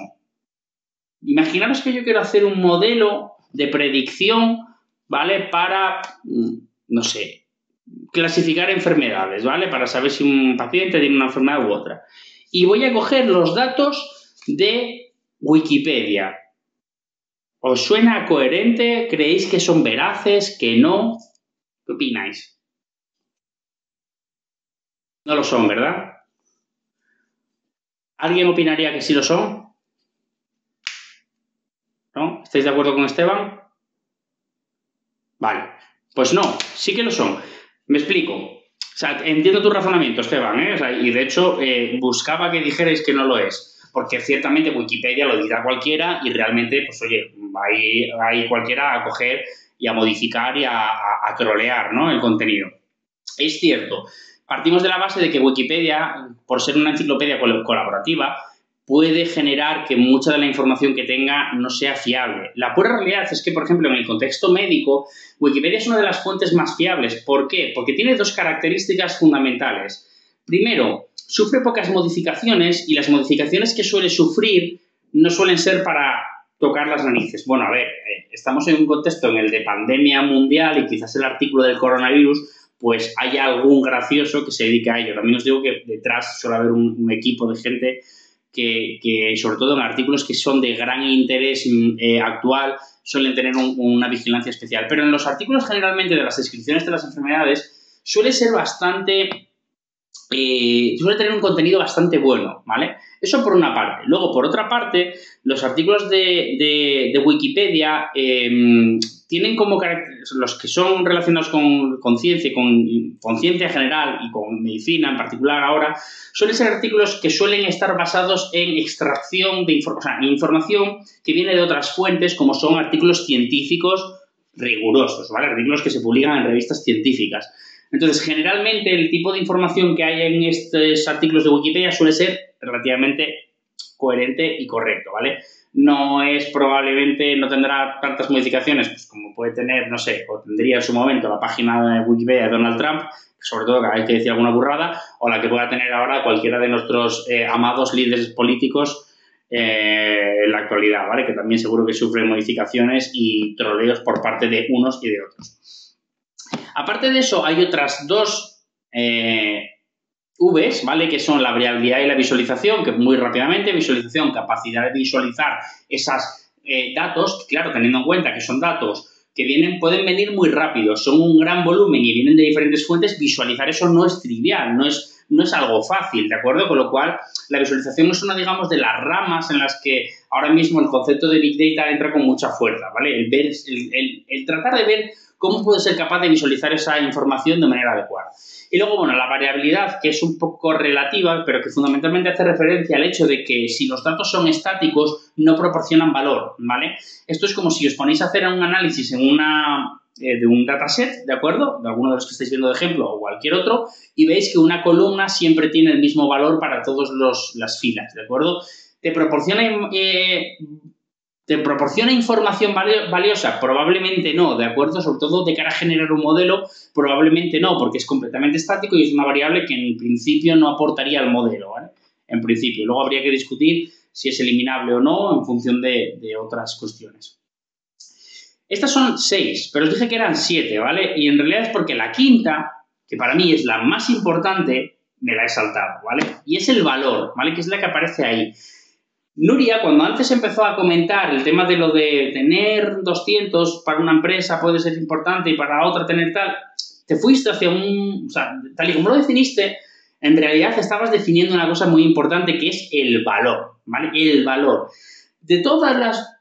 Imaginaros que yo quiero hacer un modelo de predicción, ¿vale? Para, no sé, clasificar enfermedades, ¿vale? Para saber si un paciente tiene una enfermedad u otra. Y voy a coger los datos de Wikipedia. ¿Os suena coherente? ¿Creéis que son veraces? ¿Que no? ¿Qué opináis? No lo son, ¿verdad? ¿Alguien opinaría que sí lo son? ¿No? ¿Estáis de acuerdo con Esteban? Vale, pues no, sí que lo son. Me explico. O sea, entiendo tu razonamiento, Esteban, ¿eh? O sea, y de hecho buscaba que dijerais que no lo es, porque ciertamente Wikipedia lo dirá cualquiera y realmente, pues oye, va a ir cualquiera a coger y a modificar y a trolear, ¿no? El contenido. Es cierto, partimos de la base de que Wikipedia, por ser una enciclopedia colaborativa, puede generar que mucha de la información que tenga no sea fiable. La pura realidad es que, por ejemplo, en el contexto médico, Wikipedia es una de las fuentes más fiables. ¿Por qué? Porque tiene 2 características fundamentales. Primero, sufre pocas modificaciones y las modificaciones que suele sufrir no suelen ser para tocar las narices. Bueno, a ver, estamos en un contexto en el de pandemia mundial y quizás el artículo del coronavirus pues hay algún gracioso que se dedica a ello. También os digo que detrás suele haber un equipo de gente que, sobre todo en artículos que son de gran interés actual, suelen tener una vigilancia especial. Pero en los artículos generalmente de las descripciones de las enfermedades suele ser bastante... suele tener un contenido bastante bueno, ¿vale? Eso por una parte. Luego, por otra parte, los artículos de Wikipedia tienen como los que son relacionados con ciencia, con ciencia general y con medicina en particular ahora, suelen ser artículos que suelen estar basados en extracción de información que viene de otras fuentes, como son artículos científicos rigurosos, ¿vale? Artículos que se publican en revistas científicas. Entonces, generalmente el tipo de información que hay en estos artículos de Wikipedia suele ser relativamente coherente y correcto, ¿vale? No es probablemente, no tendrá tantas modificaciones pues como puede tener, no sé, o tendría en su momento la página de Wikipedia de Donald Trump, sobre todo que hay que decir alguna burrada, o la que pueda tener ahora cualquiera de nuestros amados líderes políticos en la actualidad, ¿vale? Que también seguro que sufren modificaciones y troleos por parte de unos y de otros. Aparte de eso, hay otras 2 Vs, ¿vale? Que son la variabilidad y la visualización, que muy rápidamente, visualización, capacidad de visualizar esos datos, claro, teniendo en cuenta que son datos que pueden venir muy rápido, son un gran volumen y vienen de diferentes fuentes, visualizar eso no es trivial, no es algo fácil, ¿de acuerdo? Con lo cual, la visualización es una, digamos, de las ramas en las que ahora mismo el concepto de Big Data entra con mucha fuerza, ¿vale? El tratar de ver cómo puede ser capaz de visualizar esa información de manera adecuada. Y luego, bueno, la variabilidad, que es un poco relativa, pero que fundamentalmente hace referencia al hecho de que si los datos son estáticos, no proporcionan valor, ¿vale? Esto es como si os ponéis a hacer un análisis de un dataset, ¿de acuerdo? De alguno de los que estáis viendo de ejemplo o cualquier otro, y veis que una columna siempre tiene el mismo valor para todas las filas, ¿de acuerdo? ¿Te proporciona información valiosa? Probablemente no, ¿de acuerdo? Sobre todo de cara a generar un modelo, probablemente no, porque es completamente estático y es una variable que en principio no aportaría al modelo, ¿vale? En principio. Luego habría que discutir si es eliminable o no en función de otras cuestiones. Estas son 6, pero os dije que eran 7, ¿vale? Y en realidad es porque la quinta, que para mí es la más importante, me la he saltado, ¿vale? Y es el valor, ¿vale? Que es la que aparece ahí. Nuria, cuando antes empezó a comentar el tema de lo de tener 200 para una empresa puede ser importante y para otra tener tal, te fuiste hacia o sea, tal y como lo definiste, en realidad estabas definiendo una cosa muy importante que es el valor, ¿vale? El valor. De todas las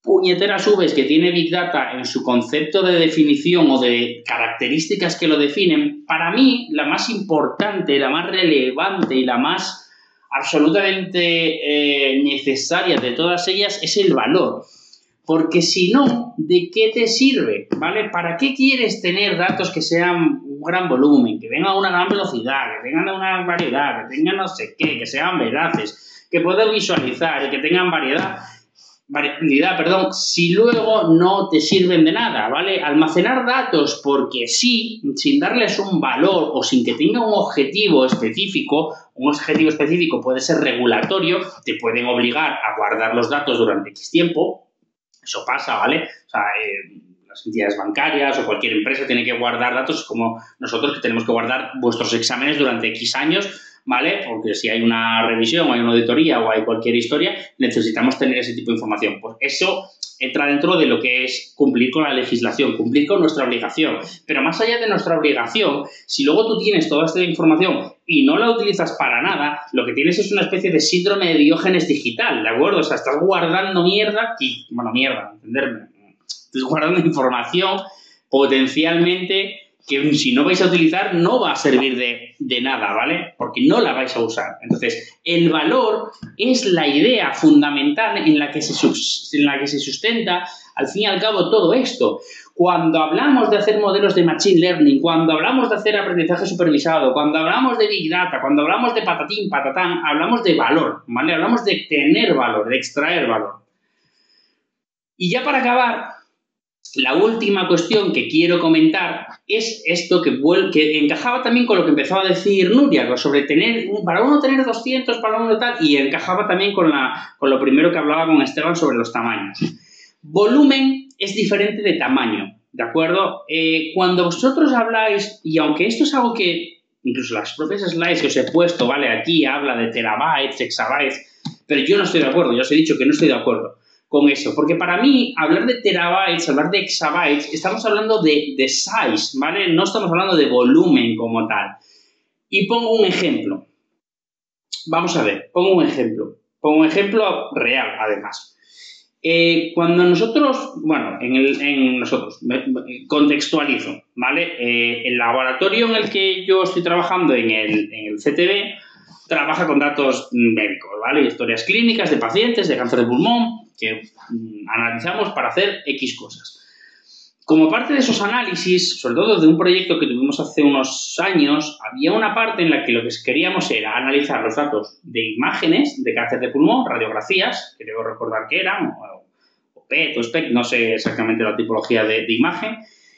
puñeteras Vs que tiene Big Data en su concepto de definición o de características que lo definen, para mí la más importante, la más relevante y la más absolutamente necesaria de todas ellas es el valor. Porque si no, ¿de qué te sirve? ¿Vale? ¿Para qué quieres tener datos que sean un gran volumen, que vengan a una gran velocidad, que tengan una variedad, que tengan no sé qué, que sean veraces, que puedas visualizar y que tengan variabilidad, si luego no te sirven de nada, ¿vale? Almacenar datos porque sí, sin darles un valor o sin que tenga un objetivo específico puede ser regulatorio, te pueden obligar a guardar los datos durante X tiempo, eso pasa, ¿vale? O sea, las entidades bancarias o cualquier empresa tiene que guardar datos como nosotros que tenemos que guardar vuestros exámenes durante X años, ¿vale? Porque si hay una revisión, hay una auditoría o hay cualquier historia, necesitamos tener ese tipo de información. Pues eso entra dentro de lo que es cumplir con la legislación, cumplir con nuestra obligación. Pero más allá de nuestra obligación, si luego tú tienes toda esta información y no la utilizas para nada, lo que tienes es una especie de síndrome de Diógenes digital, ¿de acuerdo? O sea, estás guardando mierda y, bueno, mierda, entenderme. Estás guardando información potencialmente que si no vais a utilizar no va a servir de nada, ¿vale? Porque no la vais a usar. Entonces, el valor es la idea fundamental en la que se sustenta, al fin y al cabo, todo esto. Cuando hablamos de hacer modelos de Machine Learning, cuando hablamos de hacer aprendizaje supervisado, cuando hablamos de Big Data, cuando hablamos de patatín, patatán, hablamos de valor, ¿vale? Hablamos de tener valor, de extraer valor. Y ya para acabar, la última cuestión que quiero comentar es esto que encajaba también con lo que empezaba a decir Nuria, sobre para uno tener 200, para uno tal, y encajaba también con lo primero que hablaba con Esteban sobre los tamaños. Volumen es diferente de tamaño, ¿de acuerdo? Cuando vosotros habláis, y aunque esto es algo que incluso las propias slides que os he puesto, ¿vale? Aquí habla de terabytes, exabytes, pero yo no estoy de acuerdo, ya os he dicho que no estoy de acuerdo con eso, porque para mí hablar de terabytes, hablar de exabytes, estamos hablando de size, ¿vale? No estamos hablando de volumen como tal. Y pongo un ejemplo. Vamos a ver, pongo un ejemplo real, además. Cuando nosotros, bueno, contextualizo, ¿vale? El laboratorio en el que yo estoy trabajando en el CTV trabaja con datos médicos, ¿vale? Historias clínicas de pacientes de cáncer de pulmón que analizamos para hacer X cosas. Como parte de esos análisis, sobre todo de un proyecto que tuvimos hace unos años, había una parte en la que lo que queríamos era analizar los datos de imágenes de cáncer de pulmón, radiografías, que debo recordar que eran, o PET o SPECT, no sé exactamente la tipología de imagen.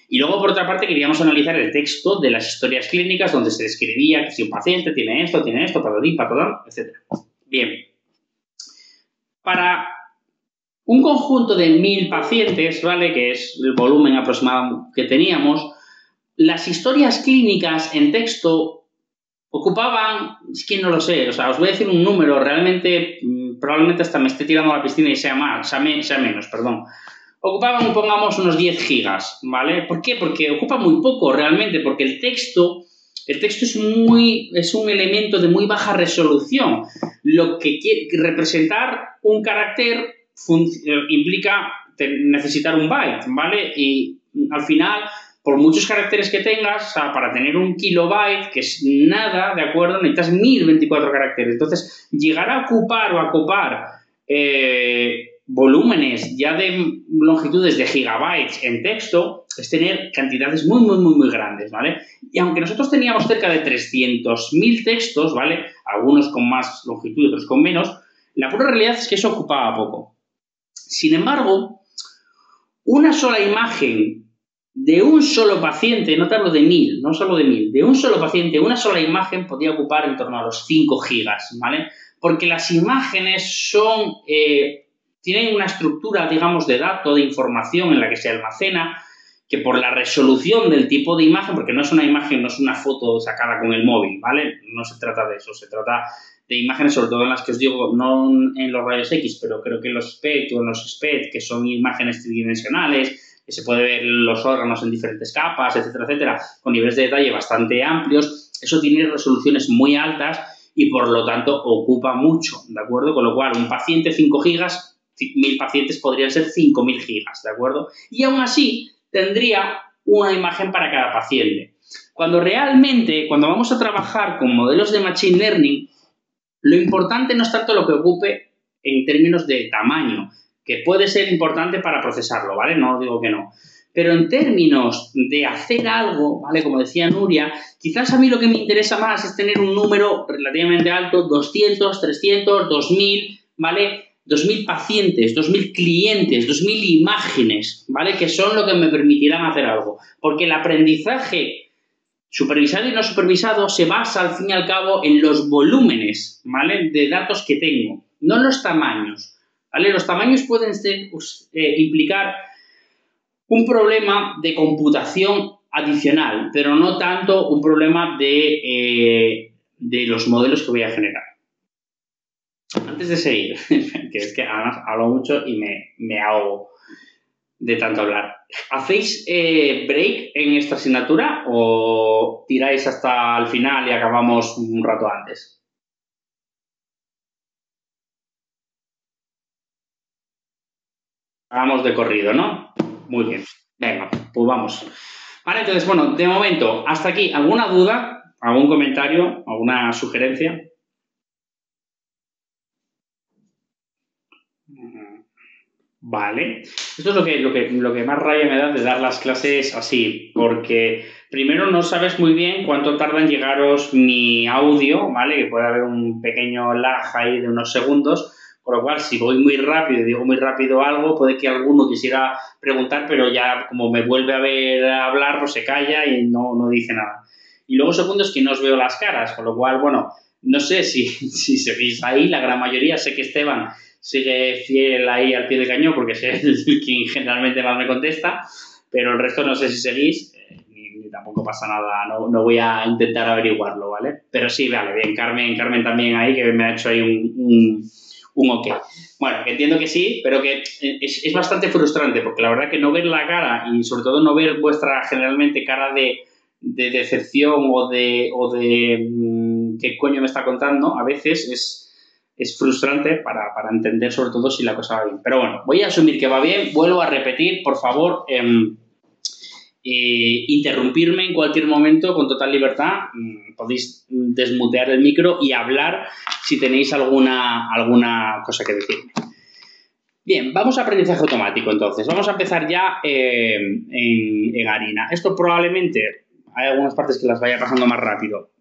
Y luego, por otra parte, queríamos analizar el texto de las historias clínicas donde se describía que si un paciente tiene esto, patadín, patadón, etc. Bien. Para un conjunto de 1000 pacientes, ¿vale? Que es el volumen aproximado que teníamos, las historias clínicas en texto ocupaban, es que no lo sé, o sea, os voy a decir un número, realmente, probablemente hasta me esté tirando a la piscina y sea menos, perdón. Ocupaban, pongamos, unos 10 gigas, ¿vale? ¿Por qué? Porque ocupa muy poco realmente, porque el texto es un elemento de muy baja resolución. Lo que quiere representar un carácter implica necesitar un byte, ¿vale? Y al final, por muchos caracteres que tengas, o sea, para tener un kilobyte, que es nada, ¿de acuerdo? Necesitas 1024 caracteres. Entonces, llegar a ocupar o a copar volúmenes ya de longitudes de gigabytes en texto es tener cantidades muy, muy, muy, muy grandes, ¿vale? Y aunque nosotros teníamos cerca de 300.000 textos, ¿vale? Algunos con más longitud y otros con menos, la pura realidad es que eso ocupaba poco. Sin embargo, una sola imagen de un solo paciente, no te hablo de 1000, no solo de 1000, de un solo paciente, una sola imagen podía ocupar en torno a los 5 gigas, ¿vale? Porque las imágenes tienen una estructura, digamos, de dato, de información en la que se almacena, que por la resolución del tipo de imagen, porque no es una imagen, no es una foto sacada con el móvil, ¿vale? No se trata de eso, se trata de imágenes, sobre todo en las que os digo, no en los rayos X, pero creo que en los SPECT o en los SPED, que son imágenes tridimensionales, que se puede ver los órganos en diferentes capas, etcétera, etcétera, con niveles de detalle bastante amplios, eso tiene resoluciones muy altas y por lo tanto ocupa mucho, ¿de acuerdo? Con lo cual, un paciente 5 gigas, 1000 pacientes podrían ser 5000 gigas, ¿de acuerdo? Y aún así tendría una imagen para cada paciente. Cuando vamos a trabajar con modelos de Machine Learning, lo importante no es tanto lo que ocupe en términos de tamaño, que puede ser importante para procesarlo, ¿vale? No digo que no. Pero en términos de hacer algo, ¿vale? Como decía Nuria, quizás a mí lo que me interesa más es tener un número relativamente alto, 200, 300, 2000, ¿vale? 2000 pacientes, 2000 clientes, 2000 imágenes, ¿vale? Que son lo que me permitirán hacer algo. Porque el aprendizaje supervisado y no supervisado se basa, al fin y al cabo, en los volúmenes, ¿vale? De datos que tengo, no en los tamaños, ¿vale? Los tamaños pueden implicar un problema de computación adicional, pero no tanto un problema de los modelos que voy a generar. Antes de seguir, que es que además hablo mucho y me ahogo de tanto hablar. ¿Hacéis break en esta asignatura o tiráis hasta el final y acabamos un rato antes? Hagamos de corrido, ¿no? Muy bien. Venga, pues vamos. Vale, entonces, bueno, de momento, hasta aquí. ¿Alguna duda? ¿Algún comentario? ¿Alguna sugerencia? Vale. Esto es lo que más rabia me da de dar las clases así, porque primero no sabes muy bien cuánto tarda en llegaros mi audio, ¿vale? Que puede haber un pequeño lag ahí de unos segundos, con lo cual si voy muy rápido y digo muy rápido algo, puede que alguno quisiera preguntar, pero ya como me vuelve a ver hablar, pues se calla y no dice nada. Y luego segundo es que no os veo las caras, con lo cual, bueno, no sé si seguís ahí, la gran mayoría, sé que Esteban sigue fiel ahí al pie del cañón porque es el quien generalmente más me contesta, pero el resto no sé si seguís, ni tampoco pasa nada, no voy a intentar averiguarlo, ¿vale? Pero sí, vale, bien, Carmen también ahí, que me ha hecho ahí un ok. Bueno, que entiendo que sí, pero que es bastante frustrante, porque la verdad que no ver la cara y sobre todo no ver vuestra generalmente cara de decepción o de qué coño me está contando, a veces es frustrante para entender sobre todo si la cosa va bien. Pero bueno, voy a asumir que va bien. Vuelvo a repetir, por favor, interrumpirme en cualquier momento con total libertad. Podéis desmutear el micro y hablar si tenéis alguna cosa que decir. Bien, vamos a aprendizaje automático entonces. Vamos a empezar ya en harina. Esto probablemente hay algunas partes que las vaya pasando más rápido.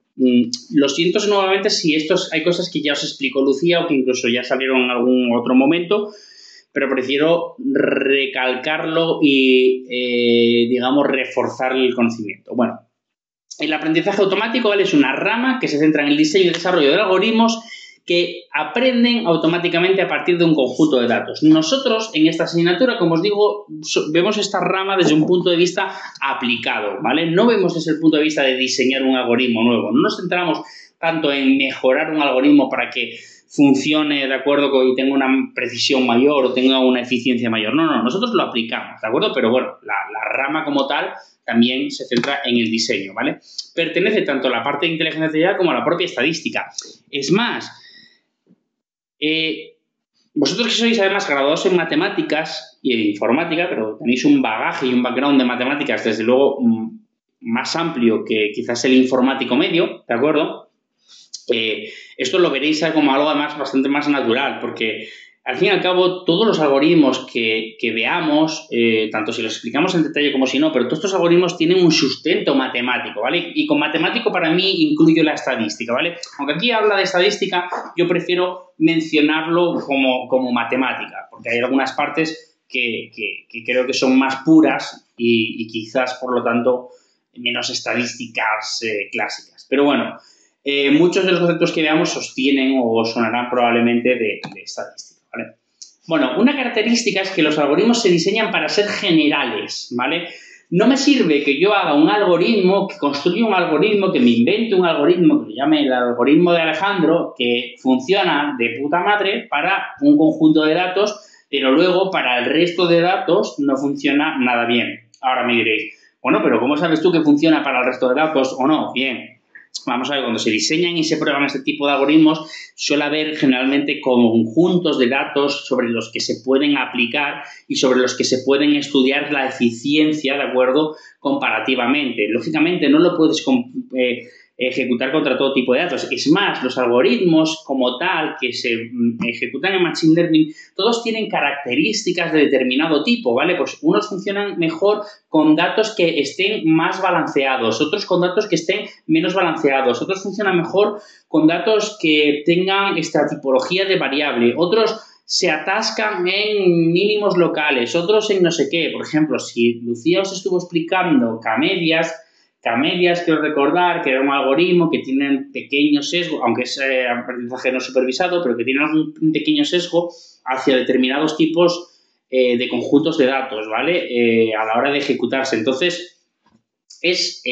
Lo siento nuevamente si hay cosas que ya os explicó Lucía o que incluso ya salieron en algún otro momento, pero prefiero recalcarlo y, digamos, reforzar el conocimiento. Bueno, el aprendizaje automático, ¿vale? Es una rama que se centra en el diseño y desarrollo de algoritmos que aprenden automáticamente a partir de un conjunto de datos. Nosotros, en esta asignatura, como os digo, vemos esta rama desde un punto de vista aplicado, ¿vale? No vemos desde el punto de vista de diseñar un algoritmo nuevo. No nos centramos tanto en mejorar un algoritmo para que funcione de acuerdo y tenga una precisión mayor o tenga una eficiencia mayor. No, nosotros lo aplicamos, ¿de acuerdo? Pero bueno, la rama como tal también se centra en el diseño, ¿vale? Pertenece tanto a la parte de inteligencia artificial como a la propia estadística. Es más, vosotros que sois además graduados en matemáticas y en informática, pero tenéis un bagaje y un background de matemáticas desde luego más amplio que quizás el informático medio, ¿de acuerdo? Esto lo veréis como algo además bastante más natural, porque al fin y al cabo todos los algoritmos que veamos, tanto si los explicamos en detalle como si no, pero todos estos algoritmos tienen un sustento matemático, ¿vale? Y con matemático para mí incluyo la estadística, ¿vale? Aunque aquí habla de estadística, yo prefiero mencionarlo como matemática, porque hay algunas partes que creo que son más puras y quizás, por lo tanto, menos estadísticas clásicas. Pero bueno, muchos de los conceptos que veamos sostienen o sonarán probablemente de estadística, ¿vale? Bueno, una característica es que los algoritmos se diseñan para ser generales, ¿vale? No me sirve que yo haga un algoritmo, que construya un algoritmo, que me invente un algoritmo, que lo llame el algoritmo de Alejandro, que funciona de puta madre para un conjunto de datos, pero luego para el resto de datos no funciona nada bien. Ahora me diréis, bueno, pero ¿cómo sabes tú que funciona para el resto de datos o no? Bien. Vamos a ver, cuando se diseñan y se prueban este tipo de algoritmos, suele haber generalmente conjuntos de datos sobre los que se pueden aplicar y sobre los que se pueden estudiar la eficiencia, ¿de acuerdo?, comparativamente. Lógicamente, no lo puedes ejecutar contra todo tipo de datos. Es más, los algoritmos como tal que se ejecutan en Machine Learning, todos tienen características de determinado tipo, ¿vale? Pues unos funcionan mejor con datos que estén más balanceados, otros con datos que estén menos balanceados, otros funcionan mejor con datos que tengan esta tipología de variable, otros se atascan en mínimos locales, otros en no sé qué. Por ejemplo, si Lucía os estuvo explicando Camedias, quiero recordar que era un algoritmo que tiene un pequeño sesgo, aunque es aprendizaje no supervisado, pero que tiene un pequeño sesgo hacia determinados tipos de conjuntos de datos, ¿vale? A la hora de ejecutarse. Entonces, es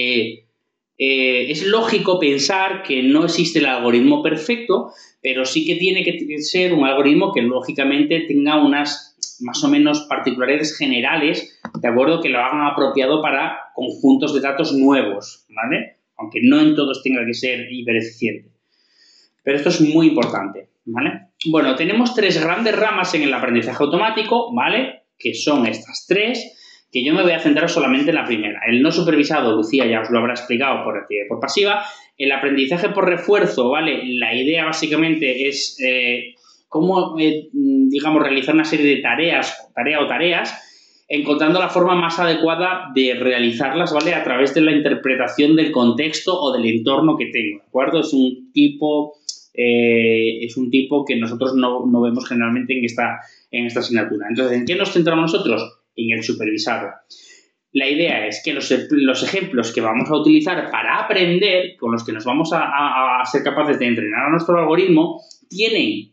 lógico pensar que no existe el algoritmo perfecto, pero sí que tiene que ser un algoritmo que lógicamente tenga unas más o menos particularidades generales, ¿de acuerdo?, que lo hagan apropiado para conjuntos de datos nuevos, ¿vale? Aunque no en todos tenga que ser hipereficiente. Pero esto es muy importante, ¿vale? Bueno, tenemos 3 grandes ramas en el aprendizaje automático, ¿vale?, que son estas 3, que yo me voy a centrar solamente en la primera. El no supervisado, Lucía ya os lo habrá explicado por activa y por pasiva. El aprendizaje por refuerzo, ¿vale? La idea básicamente es cómo, digamos, realizar una serie de tareas, encontrando la forma más adecuada de realizarlas, ¿vale?, a través de la interpretación del contexto o del entorno que tengo, ¿de acuerdo? Es un tipo que nosotros no vemos generalmente en esta asignatura. Entonces, ¿en qué nos centramos nosotros? En el supervisado. La idea es que los ejemplos que vamos a utilizar para aprender, con los que nos vamos a ser capaces de entrenar a nuestro algoritmo, tienen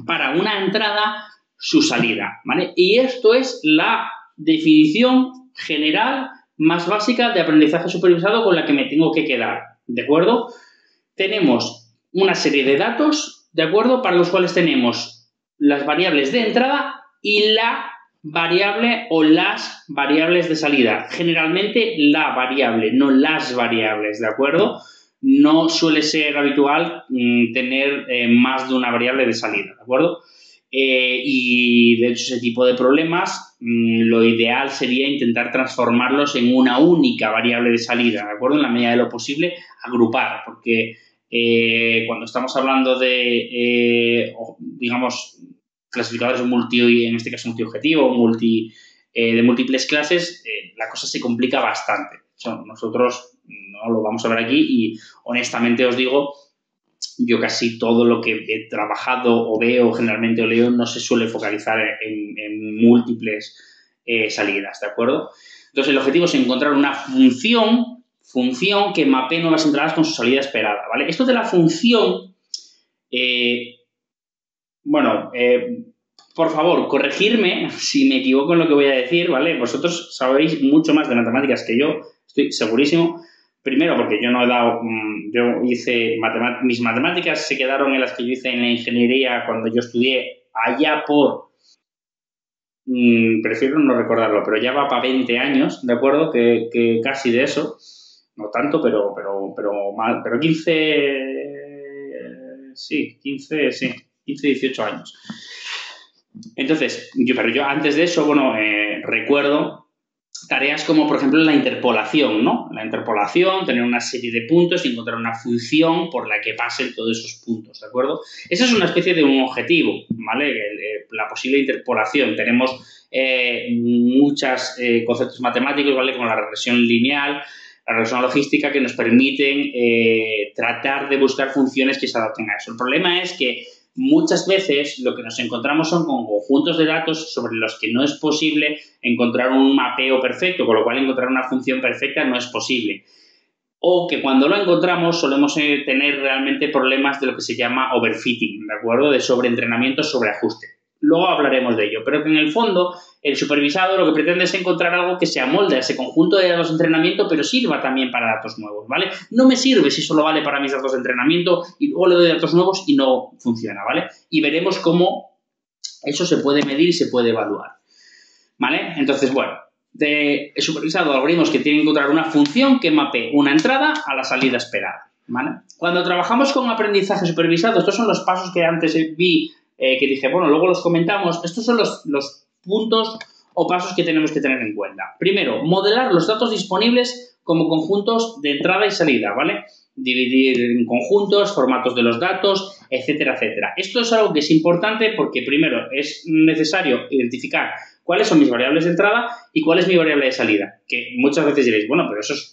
para una entrada su salida, ¿vale? Y esto es la definición general más básica de aprendizaje supervisado con la que me tengo que quedar, ¿de acuerdo? Tenemos una serie de datos, ¿de acuerdo?, para los cuales tenemos las variables de entrada y la variable o las variables de salida. Generalmente la variable, no las variables, ¿de acuerdo? No suele ser habitual tener más de una variable de salida, ¿de acuerdo? Y de hecho ese tipo de problemas lo ideal sería intentar transformarlos en una única variable de salida, ¿de acuerdo? En la medida de lo posible, agrupar, porque cuando estamos hablando de, digamos, clasificadores en este caso multiobjetivo, de múltiples clases, la cosa se complica bastante. Nosotros no lo vamos a ver aquí y honestamente os digo, yo casi todo lo que he trabajado o veo, generalmente o leo, no se suele focalizar en múltiples salidas, ¿de acuerdo? Entonces el objetivo es encontrar una función que mapee nuevas entradas con su salida esperada, ¿vale? Esto de la función, por favor, corregirme si me equivoco en lo que voy a decir, ¿vale? Vosotros sabéis mucho más de matemáticas que yo, estoy segurísimo. Primero, porque yo no he dado, yo hice mis matemáticas se quedaron en las que yo hice en la ingeniería cuando yo estudié allá por, prefiero no recordarlo, pero ya va para 20 años, ¿de acuerdo? Que casi de eso, no tanto, pero 15, 18 años. Entonces, yo antes de eso, recuerdo tareas como, por ejemplo, la interpolación, ¿no? La interpolación, tener una serie de puntos y encontrar una función por la que pasen todos esos puntos, ¿de acuerdo? Esa es una especie de un objetivo, ¿vale? La posible interpolación. Tenemos muchos conceptos matemáticos, ¿vale?, como la regresión lineal, la regresión logística, que nos permiten tratar de buscar funciones que se adapten a eso. El problema es que muchas veces lo que nos encontramos son con conjuntos de datos sobre los que no es posible encontrar un mapeo perfecto, con lo cual encontrar una función perfecta no es posible. O que cuando lo encontramos solemos tener realmente problemas de lo que se llama overfitting, ¿de acuerdo?, de sobreentrenamiento, sobreajuste. Luego hablaremos de ello, pero que en el fondo el supervisado lo que pretende es encontrar algo que se amolde a ese conjunto de datos de entrenamiento, pero sirva también para datos nuevos, ¿vale? No me sirve si solo vale para mis datos de entrenamiento y luego le doy datos nuevos y no funciona, ¿vale? Y veremos cómo eso se puede medir y se puede evaluar, ¿vale? Entonces, bueno, he supervisado algoritmos que tienen que encontrar una función que mapee una entrada a la salida esperada, ¿vale? Cuando trabajamos con aprendizaje supervisado, estos son los pasos que antes vi, que dije, bueno, luego los comentamos. Estos son los puntos o pasos que tenemos que tener en cuenta. Primero, modelar los datos disponibles como conjuntos de entrada y salida, ¿vale? Dividir en conjuntos, formatos de los datos, etcétera, etcétera. Esto es algo que es importante porque, primero, es necesario identificar cuáles son mis variables de entrada y cuál es mi variable de salida. Que muchas veces diréis, bueno, pero eso es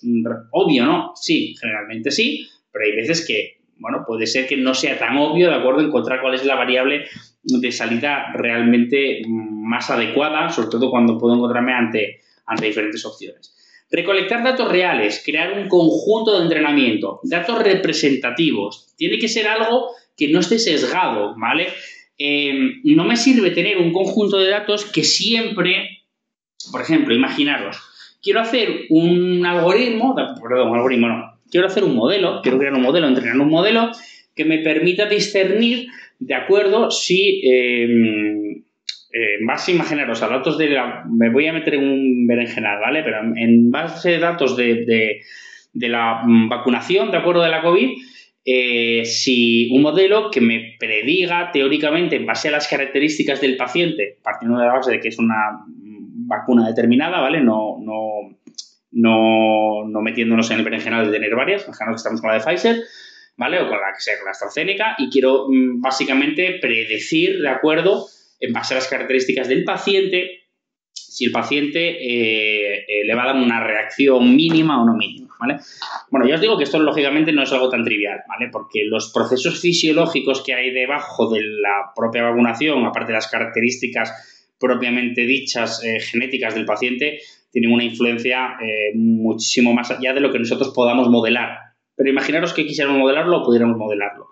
obvio, ¿no? Sí, generalmente sí, pero hay veces que, bueno, puede ser que no sea tan obvio, ¿de acuerdo? Encontrar cuál es la variable de salida realmente más adecuada, sobre todo cuando puedo encontrarme ante diferentes opciones. Recolectar datos reales, crear un conjunto de entrenamiento, datos representativos. Tiene que ser algo que no esté sesgado, ¿vale? No me sirve tener un conjunto de datos que siempre, por ejemplo, imaginaros, quiero hacer un algoritmo, perdón, un algoritmo no, quiero hacer un modelo, quiero crear un modelo, entrenar un modelo que me permita discernir, de acuerdo, si en base, imaginaros, a datos de me voy a meter en un berenjenal, ¿vale? Pero en base de datos de la vacunación, ¿de acuerdo?, de la COVID, si un modelo que me prediga teóricamente en base a las características del paciente, partiendo de la base de que es una vacuna determinada, ¿vale? No metiéndonos en el berenjenal de tener varias, imaginaos que estamos con la de Pfizer, ¿vale? O con la que sea, con la AstraZeneca, y quiero básicamente predecir, ¿de acuerdo?, en base a las características del paciente, si el paciente le va a dar una reacción mínima o no mínima, ¿vale? Bueno, ya os digo que esto lógicamente no es algo tan trivial, ¿vale? Porque los procesos fisiológicos que hay debajo de la propia vacunación, aparte de las características propiamente dichas genéticas del paciente, tienen una influencia muchísimo más allá de lo que nosotros podamos modelar. Pero imaginaros que quisiéramos modelarlo o pudiéramos modelarlo.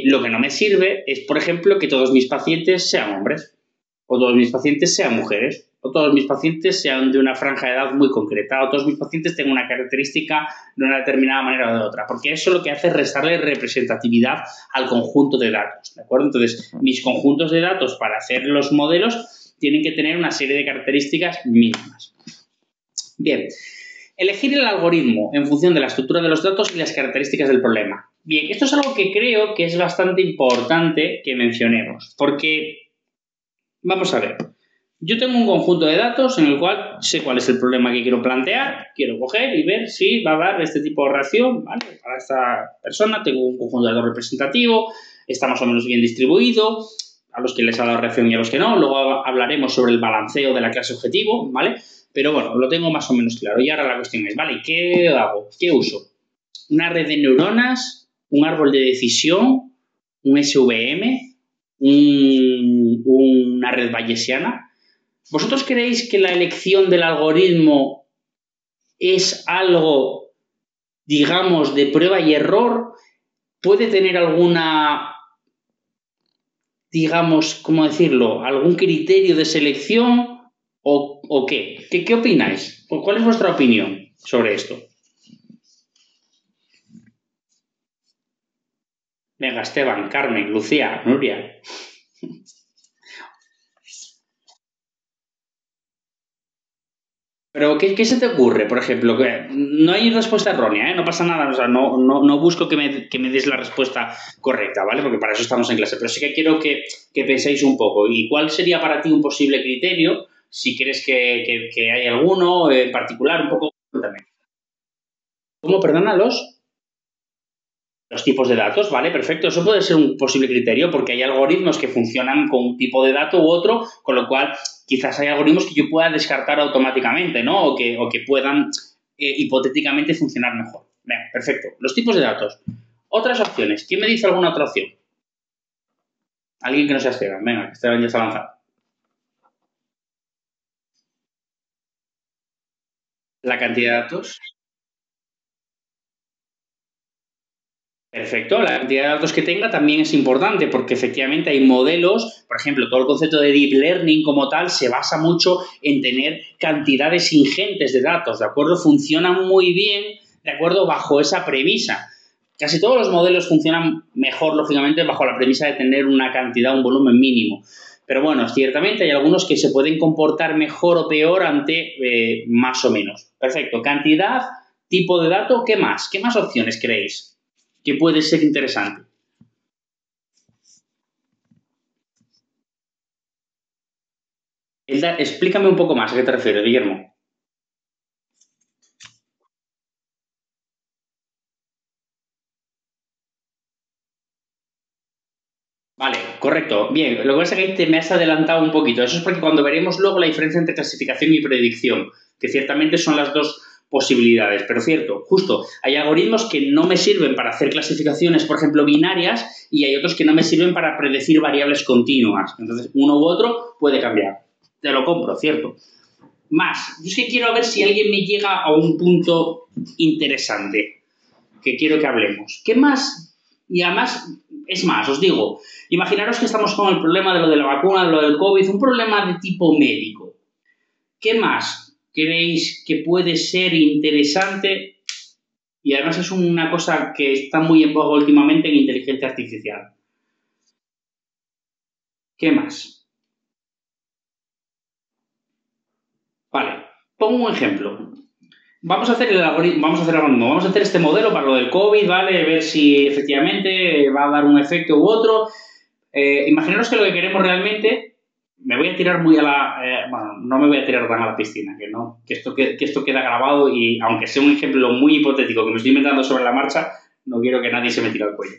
Lo que no me sirve es, por ejemplo, que todos mis pacientes sean hombres, o todos mis pacientes sean mujeres, o todos mis pacientes sean de una franja de edad muy concreta, o todos mis pacientes tengan una característica de una determinada manera o de otra, porque eso lo que hace es restarle representatividad al conjunto de datos, ¿de acuerdo? Entonces, mis conjuntos de datos para hacer los modelos tienen que tener una serie de características mínimas. Bien, elegir el algoritmo en función de la estructura de los datos y las características del problema. Bien, esto es algo que creo que es bastante importante que mencionemos, porque, vamos a ver, yo tengo un conjunto de datos en el cual sé cuál es el problema que quiero plantear, quiero coger y ver si va a dar este tipo de reacción, ¿vale? Para esta persona tengo un conjunto de datos representativo, está más o menos bien distribuido, a los que les ha dado reacción y a los que no. Luego hablaremos sobre el balanceo de la clase objetivo, ¿vale? Pero bueno, lo tengo más o menos claro. Y ahora la cuestión es, ¿vale? ¿Qué hago? ¿Qué uso? ¿Una red de neuronas? ¿Un árbol de decisión? ¿Un SVM? ¿Una red bayesiana? ¿Vosotros creéis que la elección del algoritmo es algo, digamos, de prueba y error? ¿Puede tener alguna, digamos, ¿cómo decirlo?, algún criterio de selección o qué? ¿Qué opináis? ¿Cuál es vuestra opinión sobre esto? Venga, Esteban, Carmen, Lucía, Nuria. Pero, ¿qué se te ocurre, por ejemplo? Que no hay respuesta errónea, ¿eh? No pasa nada, o sea, no busco que me des la respuesta correcta, ¿vale? Porque para eso estamos en clase, pero sí que quiero que penséis un poco. ¿Y cuál sería para ti un posible criterio? Si crees que hay alguno en particular, un poco, cuéntame. ¿Cómo, perdona, los tipos de datos? Vale, perfecto. Eso puede ser un posible criterio porque hay algoritmos que funcionan con un tipo de dato u otro, con lo cual quizás hay algoritmos que yo pueda descartar automáticamente, ¿no? O que puedan hipotéticamente funcionar mejor. Venga, perfecto. Los tipos de datos. Otras opciones. ¿Quién me dice alguna otra opción? Alguien que no sea Esteban. Venga, que Esteban ya está avanzado. La cantidad de datos. Perfecto, la cantidad de datos que tenga también es importante porque efectivamente hay modelos, por ejemplo, todo el concepto de deep learning como tal se basa mucho en tener cantidades ingentes de datos, ¿de acuerdo? Funcionan muy bien, ¿de acuerdo? Bajo esa premisa. Casi todos los modelos funcionan mejor, lógicamente, bajo la premisa de tener una cantidad, un volumen mínimo. Pero bueno, ciertamente hay algunos que se pueden comportar mejor o peor ante más o menos. Perfecto, cantidad, tipo de dato, ¿qué más? ¿Qué más opciones creéis que puede ser interesante? Explícame un poco más a qué te refieres, Guillermo. Vale, correcto. Bien, lo que pasa es que ahí te me has adelantado un poquito. Eso es porque cuando veremos luego la diferencia entre clasificación y predicción, que ciertamente son las dos posibilidades. Pero cierto, justo, hay algoritmos que no me sirven para hacer clasificaciones, por ejemplo, binarias, y hay otros que no me sirven para predecir variables continuas. Entonces, uno u otro puede cambiar. Te lo compro, cierto. Más, yo es que quiero ver si alguien me llega a un punto interesante que quiero que hablemos. ¿Qué más? Y además, es más, os digo, imaginaros que estamos con el problema de lo de la vacuna, de lo del COVID, un problema de tipo médico. ¿Qué más creéis que puede ser interesante? Y además es una cosa que está muy en boga últimamente en inteligencia artificial. ¿Qué más? Vale, pongo un ejemplo. Vamos a hacer el algoritmo, vamos a hacer este modelo para lo del COVID, ¿vale? Ver si efectivamente va a dar un efecto u otro. Imaginaros que lo que queremos realmente, me voy a tirar muy a la, bueno, no me voy a tirar tan a la piscina, que no, que esto queda grabado y aunque sea un ejemplo muy hipotético que me estoy inventando sobre la marcha, no quiero que nadie se me tire al cuello.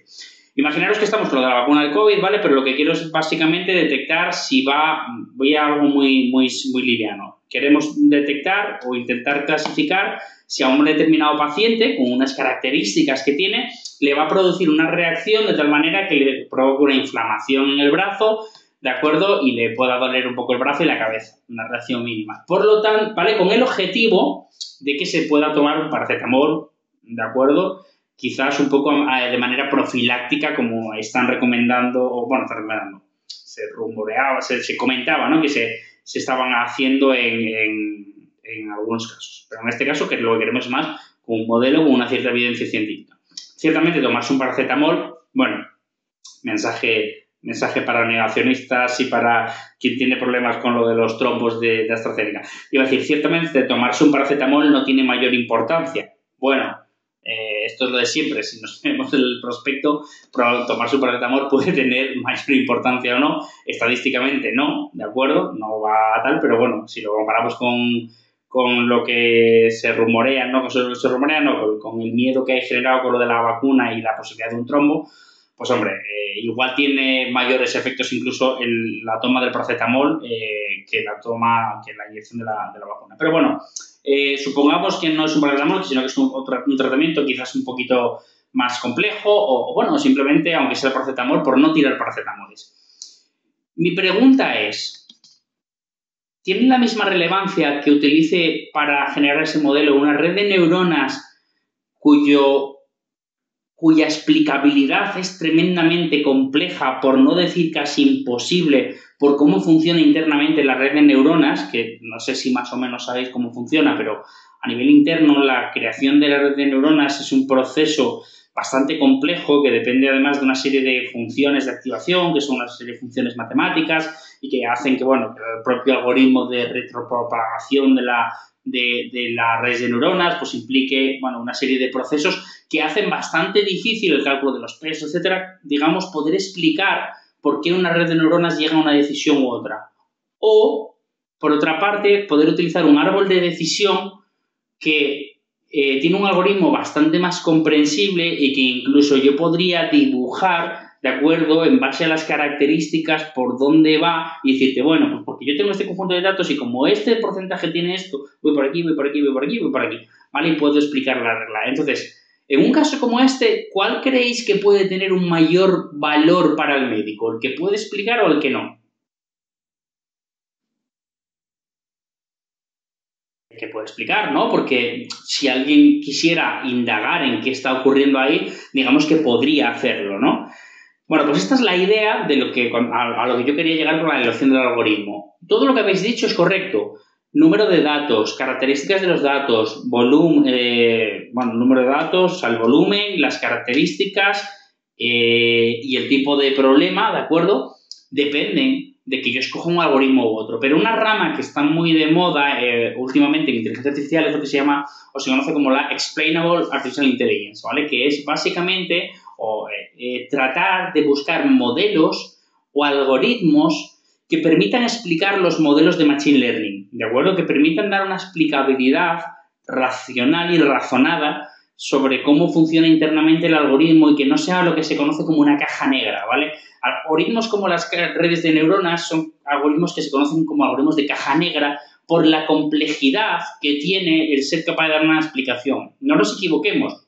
Imaginaros que estamos con lo de la vacuna del COVID, ¿vale? Pero lo que quiero es básicamente detectar si voy a algo muy liviano. Queremos detectar o intentar clasificar si a un determinado paciente, con unas características que tiene, le va a producir una reacción de tal manera que le provoque una inflamación en el brazo, ¿de acuerdo? Y le pueda doler un poco el brazo y la cabeza, una reacción mínima. Por lo tanto, ¿vale? Con el objetivo de que se pueda tomar un paracetamol, ¿de acuerdo? Quizás un poco de manera profiláctica, como están recomendando, o bueno, están recomendando, se rumoreaba, se comentaba, ¿no? Que se estaban haciendo en algunos casos. Pero en este caso, que lo que queremos es más con un modelo con una cierta evidencia científica. Ciertamente, tomarse un paracetamol, bueno, mensaje para negacionistas y para quien tiene problemas con lo de los trombos de AstraZeneca. Iba a decir, ciertamente, tomarse un paracetamol no tiene mayor importancia. Bueno, esto es lo de siempre. Si nos vemos el prospecto, tomarse un paracetamol puede tener mayor importancia o no. Estadísticamente no, ¿de acuerdo? No va a tal, pero bueno, si lo comparamos con lo que se rumorea, ¿no? Con el miedo que hay generado con lo de la vacuna y la posibilidad de un trombo, pues hombre, igual tiene mayores efectos incluso la toma del paracetamol que la inyección de la vacuna. Pero bueno, supongamos que no es un paracetamol, sino que es un tratamiento quizás un poquito más complejo o bueno, simplemente, aunque sea el paracetamol, por no tirar paracetamoles. Mi pregunta es, ¿tiene la misma relevancia que utilice para generar ese modelo una red de neuronas cuya explicabilidad es tremendamente compleja, por no decir casi imposible, por cómo funciona internamente la red de neuronas, que no sé si más o menos sabéis cómo funciona, pero a nivel interno la creación de la red de neuronas es un proceso bastante complejo que depende además de una serie de funciones de activación, que son una serie de funciones matemáticas y que hacen que, bueno, el propio algoritmo de retropropagación de la red de neuronas pues implique, bueno, una serie de procesos que hacen bastante difícil el cálculo de los pesos, etcétera, digamos, poder explicar por qué una red de neuronas llega a una decisión u otra. O, por otra parte, poder utilizar un árbol de decisión que tiene un algoritmo bastante más comprensible y que incluso yo podría dibujar, ¿de acuerdo?, en base a las características por dónde va y decirte, bueno, pues porque yo tengo este conjunto de datos y como este porcentaje tiene esto, voy por aquí, voy por aquí, voy por aquí, voy por aquí, ¿vale? Y puedo explicar la regla. Entonces, en un caso como este, ¿cuál creéis que puede tener un mayor valor para el médico? ¿El que puede explicar o el que no? que puede explicar, ¿no? Porque si alguien quisiera indagar en qué está ocurriendo ahí, digamos que podría hacerlo, ¿no? Bueno, pues esta es la idea de a lo que yo quería llegar con la elección del algoritmo. Todo lo que habéis dicho es correcto. Número de datos, características de los datos, volumen, número de datos, el volumen, las características y el tipo de problema, ¿de acuerdo? Dependen de que yo escoja un algoritmo u otro. Pero una rama que está muy de moda últimamente en inteligencia artificial es lo que se llama, o se conoce como la Explainable Artificial Intelligence, ¿vale? Que es básicamente tratar de buscar modelos o algoritmos que permitan explicar los modelos de Machine Learning, ¿de acuerdo? Que permitan dar una explicabilidad racional y razonada sobre cómo funciona internamente el algoritmo y que no sea lo que se conoce como una caja negra, ¿vale? Algoritmos como las redes de neuronas son algoritmos que se conocen como algoritmos de caja negra por la complejidad que tiene el ser capaz de dar una explicación. No nos equivoquemos.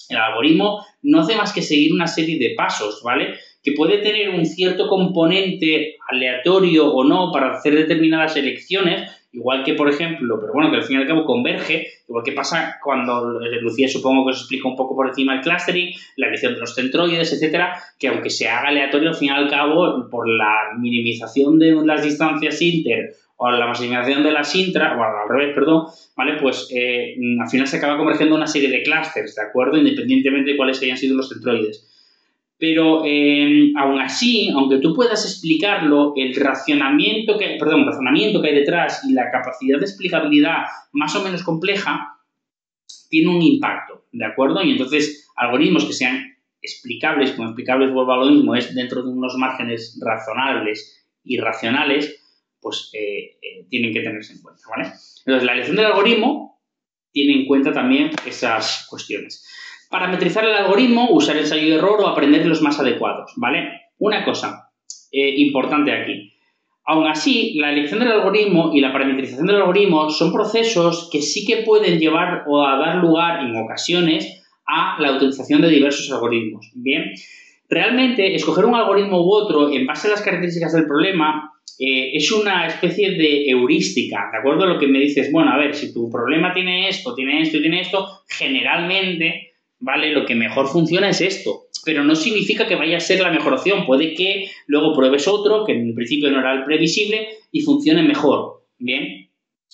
El algoritmo no hace más que seguir una serie de pasos, ¿vale? Que puede tener un cierto componente aleatorio o no para hacer determinadas elecciones, igual que, por ejemplo, pero bueno, que al fin y al cabo converge, igual que pasa cuando Lucía supongo que os explica un poco por encima el clustering, la elección de los centroides, etcétera, que aunque se haga aleatorio, al fin y al cabo, por la minimización de las distancias inter o la maximización de las intra, o al revés, perdón, ¿vale? Pues al final se acaba convergiendo una serie de clústeres, ¿de acuerdo? Independientemente de cuáles hayan sido los centroides. Pero aún así, aunque tú puedas explicarlo, el razonamiento que hay detrás y la capacidad de explicabilidad más o menos compleja tiene un impacto, ¿de acuerdo? Y entonces, algoritmos que sean explicables, como explicables vuelvo a lo mismo, es dentro de unos márgenes razonables y racionales, pues tienen que tenerse en cuenta, ¿vale? Entonces, la elección del algoritmo tiene en cuenta también esas cuestiones. Parametrizar el algoritmo, usar ensayo y error o aprender los más adecuados, ¿vale? Una cosa importante aquí. Aún así, la elección del algoritmo y la parametrización del algoritmo son procesos que sí que pueden llevar o a dar lugar en ocasiones a la utilización de diversos algoritmos, ¿bien? Realmente, escoger un algoritmo u otro en base a las características del problema es una especie de heurística, ¿de acuerdo? Lo que me dices, bueno, a ver, si tu problema tiene esto y tiene esto, generalmente, ¿vale? Lo que mejor funciona es esto, pero no significa que vaya a ser la mejor opción. Puede que luego pruebes otro, que en principio no era el previsible, y funcione mejor, ¿bien?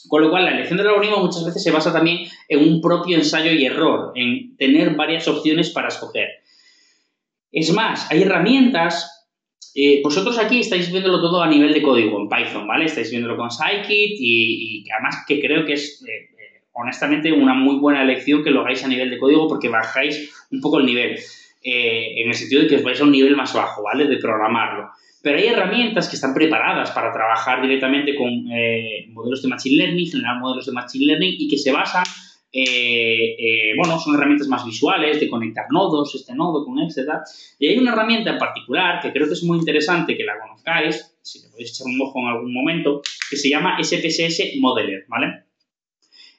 Con lo cual, la elección del algoritmo muchas veces se basa también en un propio ensayo y error, en tener varias opciones para escoger. Es más, hay herramientas. Vosotros aquí estáis viéndolo todo a nivel de código, en Python, ¿vale? Estáis viéndolo con Scikit y además que creo que es, honestamente, una muy buena elección que lo hagáis a nivel de código porque bajáis un poco el nivel, en el sentido de que os vais a un nivel más bajo, ¿vale? De programarlo. Pero hay herramientas que están preparadas para trabajar directamente con modelos de Machine Learning, generar modelos de Machine Learning y que se basan son herramientas más visuales, de conectar nodos, este nodo con este, tal. Y hay una herramienta en particular que creo que es muy interesante que la conozcáis, si le podéis echar un ojo en algún momento, que se llama SPSS Modeler, ¿vale?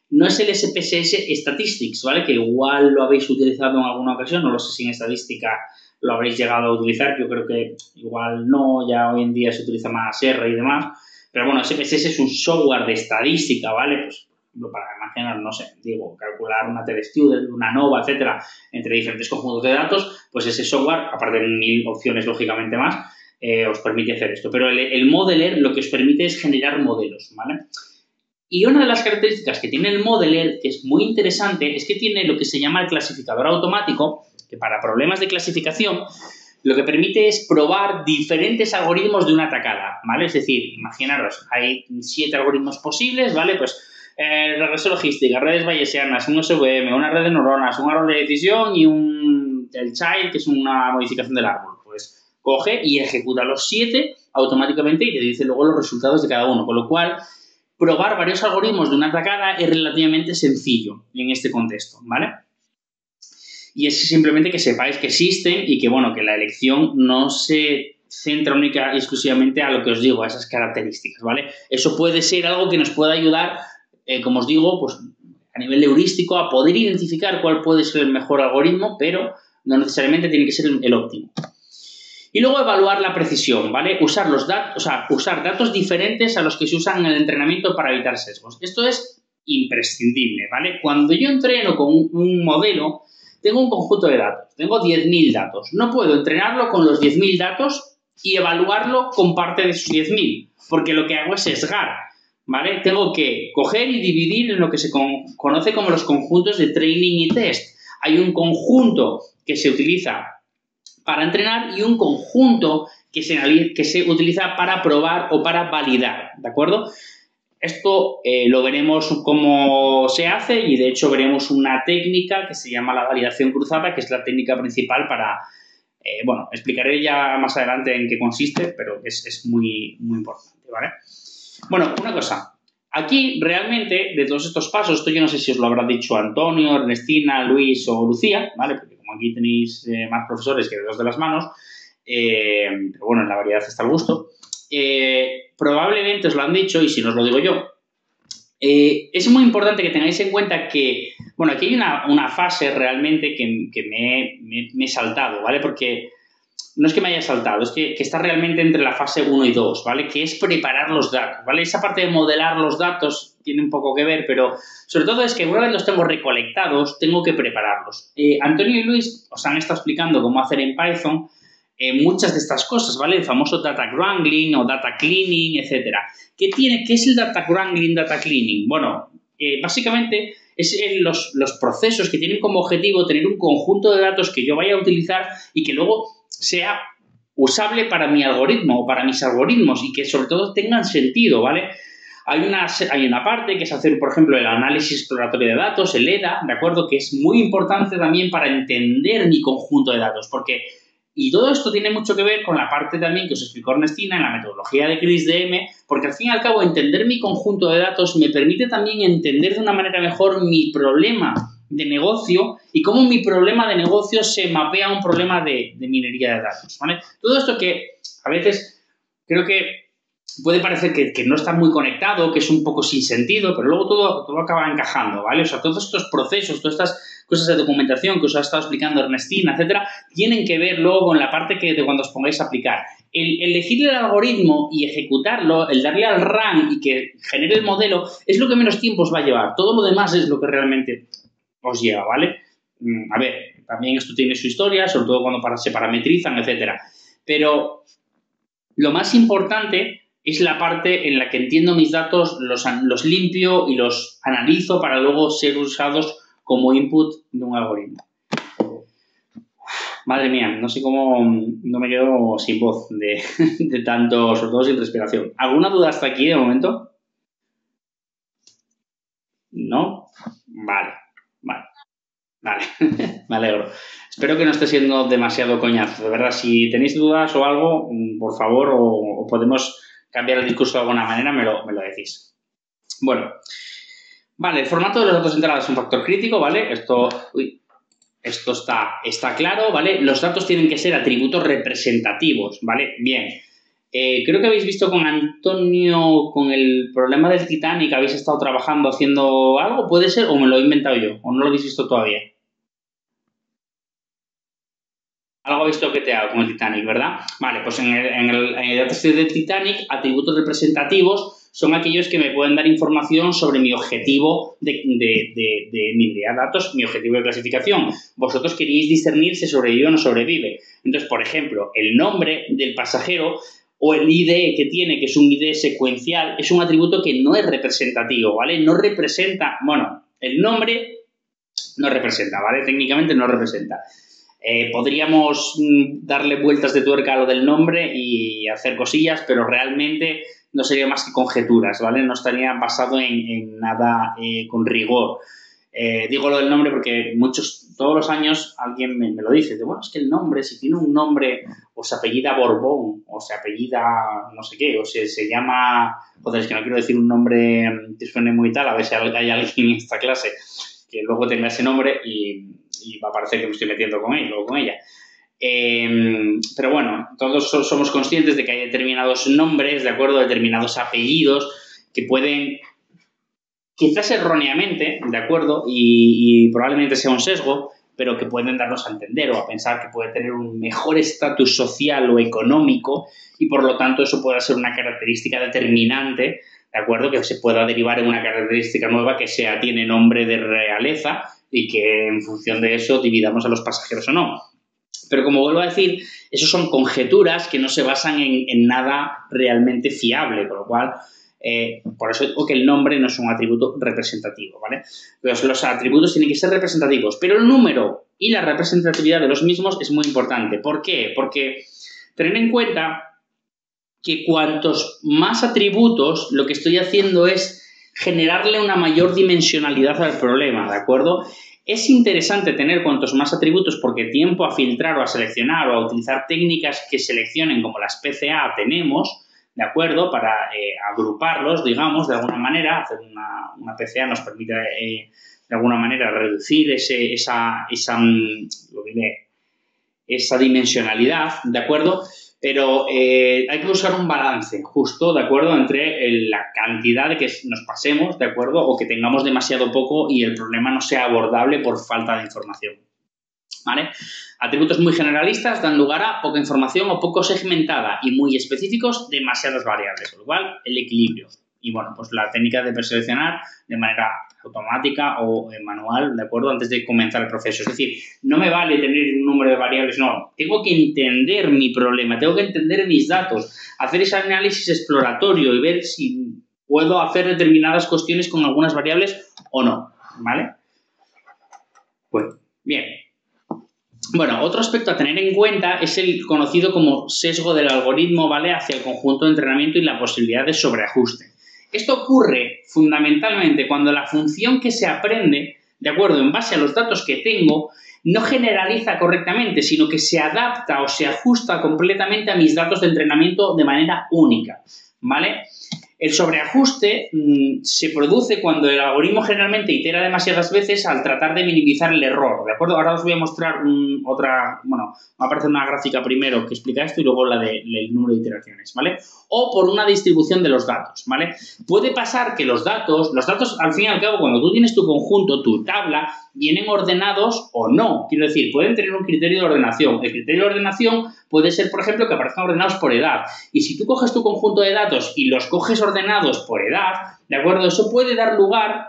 No es el SPSS Statistics, ¿vale? Que igual lo habéis utilizado en alguna ocasión, no lo sé si en estadística lo habréis llegado a utilizar, yo creo que igual no, ya hoy en día se utiliza más R y demás, pero bueno, SPSS es un software de estadística, ¿vale? Pues para imaginar, no sé, calcular una TD-Student, una NOVA, etcétera, entre diferentes conjuntos de datos, pues ese software, aparte de 1000 opciones lógicamente más, os permite hacer esto. Pero el modeler lo que os permite es generar modelos, ¿vale? Y una de las características que tiene el modeler, que es muy interesante, es que tiene lo que se llama el clasificador automático, que para problemas de clasificación lo que permite es probar diferentes algoritmos de una tacada, ¿vale? Es decir, imaginaros, hay 7 algoritmos posibles, ¿vale? Pues regreso logística, redes bayesianas, un SVM, una red de neuronas, un árbol de decisión y el child, que es una modificación del árbol. Pues coge y ejecuta los 7 automáticamente y te dice luego los resultados de cada uno. Con lo cual, probar varios algoritmos de una tacada es relativamente sencillo en este contexto, ¿vale? Y es simplemente que sepáis que existen y que, bueno, que la elección no se centra única y exclusivamente a lo que os digo, a esas características, ¿vale? Eso puede ser algo que nos pueda ayudar, como os digo, pues a nivel heurístico a poder identificar cuál puede ser el mejor algoritmo, pero no necesariamente tiene que ser el óptimo. Y luego evaluar la precisión, ¿vale? Usar datos diferentes a los que se usan en el entrenamiento para evitar sesgos. Esto es imprescindible, ¿vale? Cuando yo entreno con un modelo, tengo un conjunto de datos, tengo 10.000 datos. No puedo entrenarlo con los 10.000 datos y evaluarlo con parte de esos 10.000, porque lo que hago es sesgar, ¿vale? Tengo que coger y dividir en lo que se conoce como los conjuntos de training y test. Hay un conjunto que se utiliza para entrenar y un conjunto que se utiliza para probar o para validar, ¿de acuerdo? Esto lo veremos cómo se hace y de hecho veremos una técnica que se llama la validación cruzada, que es la técnica principal para, bueno, explicaré ya más adelante en qué consiste, pero es muy, muy importante, ¿vale? Bueno, una cosa, aquí realmente de todos estos pasos, esto yo no sé si os lo habrá dicho Antonio, Ernestina, Luis o Lucía, ¿vale? Porque como aquí tenéis más profesores que dedos de las manos, pero bueno, en la variedad está el gusto. Probablemente os lo han dicho y si no os lo digo yo. Es muy importante que tengáis en cuenta que, bueno, aquí hay una fase realmente que me he saltado, ¿vale? Porque no es que me haya saltado, es que está realmente entre la fase 1 y 2, ¿vale? Que es preparar los datos, ¿vale? Esa parte de modelar los datos tiene un poco que ver, pero sobre todo es que una vez los tengo recolectados, tengo que prepararlos. Antonio y Luis os han estado explicando cómo hacer en Python muchas de estas cosas, ¿vale? El famoso data wrangling o data cleaning, etcétera. ¿Qué es el data wrangling, data cleaning? Bueno, básicamente es los procesos que tienen como objetivo tener un conjunto de datos que yo vaya a utilizar y que luego sea usable para mi algoritmo o para mis algoritmos y que sobre todo tengan sentido, ¿vale? Hay una parte que es hacer, por ejemplo, el análisis exploratorio de datos, el EDA, ¿de acuerdo? Que es muy importante también para entender mi conjunto de datos, porque y todo esto tiene mucho que ver con la parte también que os explicó Ernestina en la metodología de CRISDM, porque al fin y al cabo entender mi conjunto de datos me permite también entender de una manera mejor mi problema de negocio y cómo mi problema de negocio se mapea a un problema de minería de datos, ¿vale? Todo esto que a veces creo que puede parecer que no está muy conectado, que es un poco sin sentido, pero luego todo acaba encajando, ¿vale? O sea, todos estos procesos, todas estas cosas de documentación que os ha estado explicando Ernestina, etcétera, tienen que ver luego con la parte de cuando os pongáis a aplicar. El elegir el algoritmo y ejecutarlo, el darle al run y que genere el modelo, es lo que menos tiempo os va a llevar. Todo lo demás es lo que realmente os lleva, ¿vale? A ver, también esto tiene su historia, sobre todo cuando se parametrizan, etcétera. Pero lo más importante es la parte en la que entiendo mis datos, los limpio y los analizo para luego ser usados como input de un algoritmo. Madre mía, no sé cómo no me quedo sin voz de tanto, sobre todo sin respiración. ¿Alguna duda hasta aquí de momento? ¿No? Vale. Me alegro. Espero que no esté siendo demasiado coñazo. De verdad, si tenéis dudas o algo, por favor, o podemos cambiar el discurso de alguna manera, me lo decís. Bueno, vale, el formato de los datos de entrada es un factor crítico, ¿vale? Esto está claro, ¿vale? Los datos tienen que ser atributos representativos, ¿vale? Bien. Creo que habéis visto con Antonio, con el problema del Titanic, habéis estado trabajando haciendo algo, ¿puede ser? ¿O me lo he inventado yo? ¿O no lo habéis visto todavía? Algo habéis toqueteado con el Titanic, ¿verdad? Vale, pues en el dataset del Titanic, atributos representativos son aquellos que me pueden dar información sobre mi objetivo de minería de datos, mi objetivo de clasificación. Vosotros queréis discernir si sobrevive o no sobrevive. Entonces, por ejemplo, el nombre del pasajero o el ID que tiene, que es un ID secuencial, es un atributo que no es representativo, ¿vale? No representa, bueno, el nombre no representa, ¿vale? Técnicamente no representa. Podríamos darle vueltas de tuerca a lo del nombre y hacer cosillas, pero realmente no sería más que conjeturas, ¿vale? No estaría basado en nada con rigor. Digo lo del nombre porque todos los años alguien me lo dice. Bueno, es que el nombre, si tiene un nombre o se apellida Borbón o se apellida no sé qué, o se llama... Joder, es que no quiero decir un nombre que suene muy tal, a ver si hay alguien en esta clase que luego tenga ese nombre y va a parecer que me estoy metiendo con él o con ella. Pero bueno, todos somos conscientes de que hay determinados nombres, ¿de acuerdo? Determinados apellidos que pueden, quizás erróneamente, ¿de acuerdo? Y probablemente sea un sesgo, pero que pueden darnos a entender o a pensar que puede tener un mejor estatus social o económico y por lo tanto eso puede ser una característica determinante ¿de acuerdo? Que se pueda derivar en una característica nueva que tiene nombre de realeza y que en función de eso dividamos a los pasajeros o no. Pero como vuelvo a decir, eso son conjeturas que no se basan en nada realmente fiable, con lo cual, por eso digo que el nombre no es un atributo representativo, ¿vale? Pues los atributos tienen que ser representativos, pero el número y la representatividad de los mismos es muy importante. ¿Por qué? Porque tened en cuenta que cuantos más atributos, lo que estoy haciendo es generarle una mayor dimensionalidad al problema, ¿de acuerdo? Es interesante tener cuantos más atributos porque tiempo a filtrar o a seleccionar o a utilizar técnicas que seleccionen como las PCA tenemos, ¿de acuerdo? Para agruparlos, digamos, de alguna manera. Hacer una PCA nos permite, de alguna manera, reducir esa dimensionalidad, ¿de acuerdo? Pero hay que buscar un balance justo, ¿de acuerdo?, entre la cantidad de que nos pasemos, ¿de acuerdo?, o que tengamos demasiado poco y el problema no sea abordable por falta de información, ¿vale? Atributos muy generalistas dan lugar a poca información o poco segmentada y muy específicos, demasiadas variables, con lo cual el equilibrio. Y bueno, pues la técnica de preseleccionar de manera automática o manual, ¿de acuerdo?, antes de comenzar el proceso. Es decir, no me vale tener un número de variables, no. Tengo que entender mi problema, tengo que entender mis datos, hacer ese análisis exploratorio y ver si puedo hacer determinadas cuestiones con algunas variables o no, ¿vale? Pues, bien. Bueno, otro aspecto a tener en cuenta es el conocido como sesgo del algoritmo, ¿vale?, hacia el conjunto de entrenamiento y la posibilidad de sobreajuste. Esto ocurre fundamentalmente cuando la función que se aprende, de acuerdo, en base a los datos que tengo, no generaliza correctamente, sino que se adapta o se ajusta completamente a mis datos de entrenamiento de manera única, ¿vale? El sobreajuste se produce cuando el algoritmo generalmente itera demasiadas veces al tratar de minimizar el error, ¿de acuerdo? Ahora os voy a mostrar va a aparecer una gráfica primero que explica esto y luego la del número de iteraciones, ¿vale? O por una distribución de los datos, ¿vale? Puede pasar que los datos, al fin y al cabo, cuando tú tienes tu conjunto, tu tabla, vienen ordenados o no. Quiero decir, pueden tener un criterio de ordenación. El criterio de ordenación puede ser, por ejemplo, que aparezcan ordenados por edad. Y si tú coges tu conjunto de datos y los coges ordenados por edad, ¿de acuerdo? Eso puede dar lugar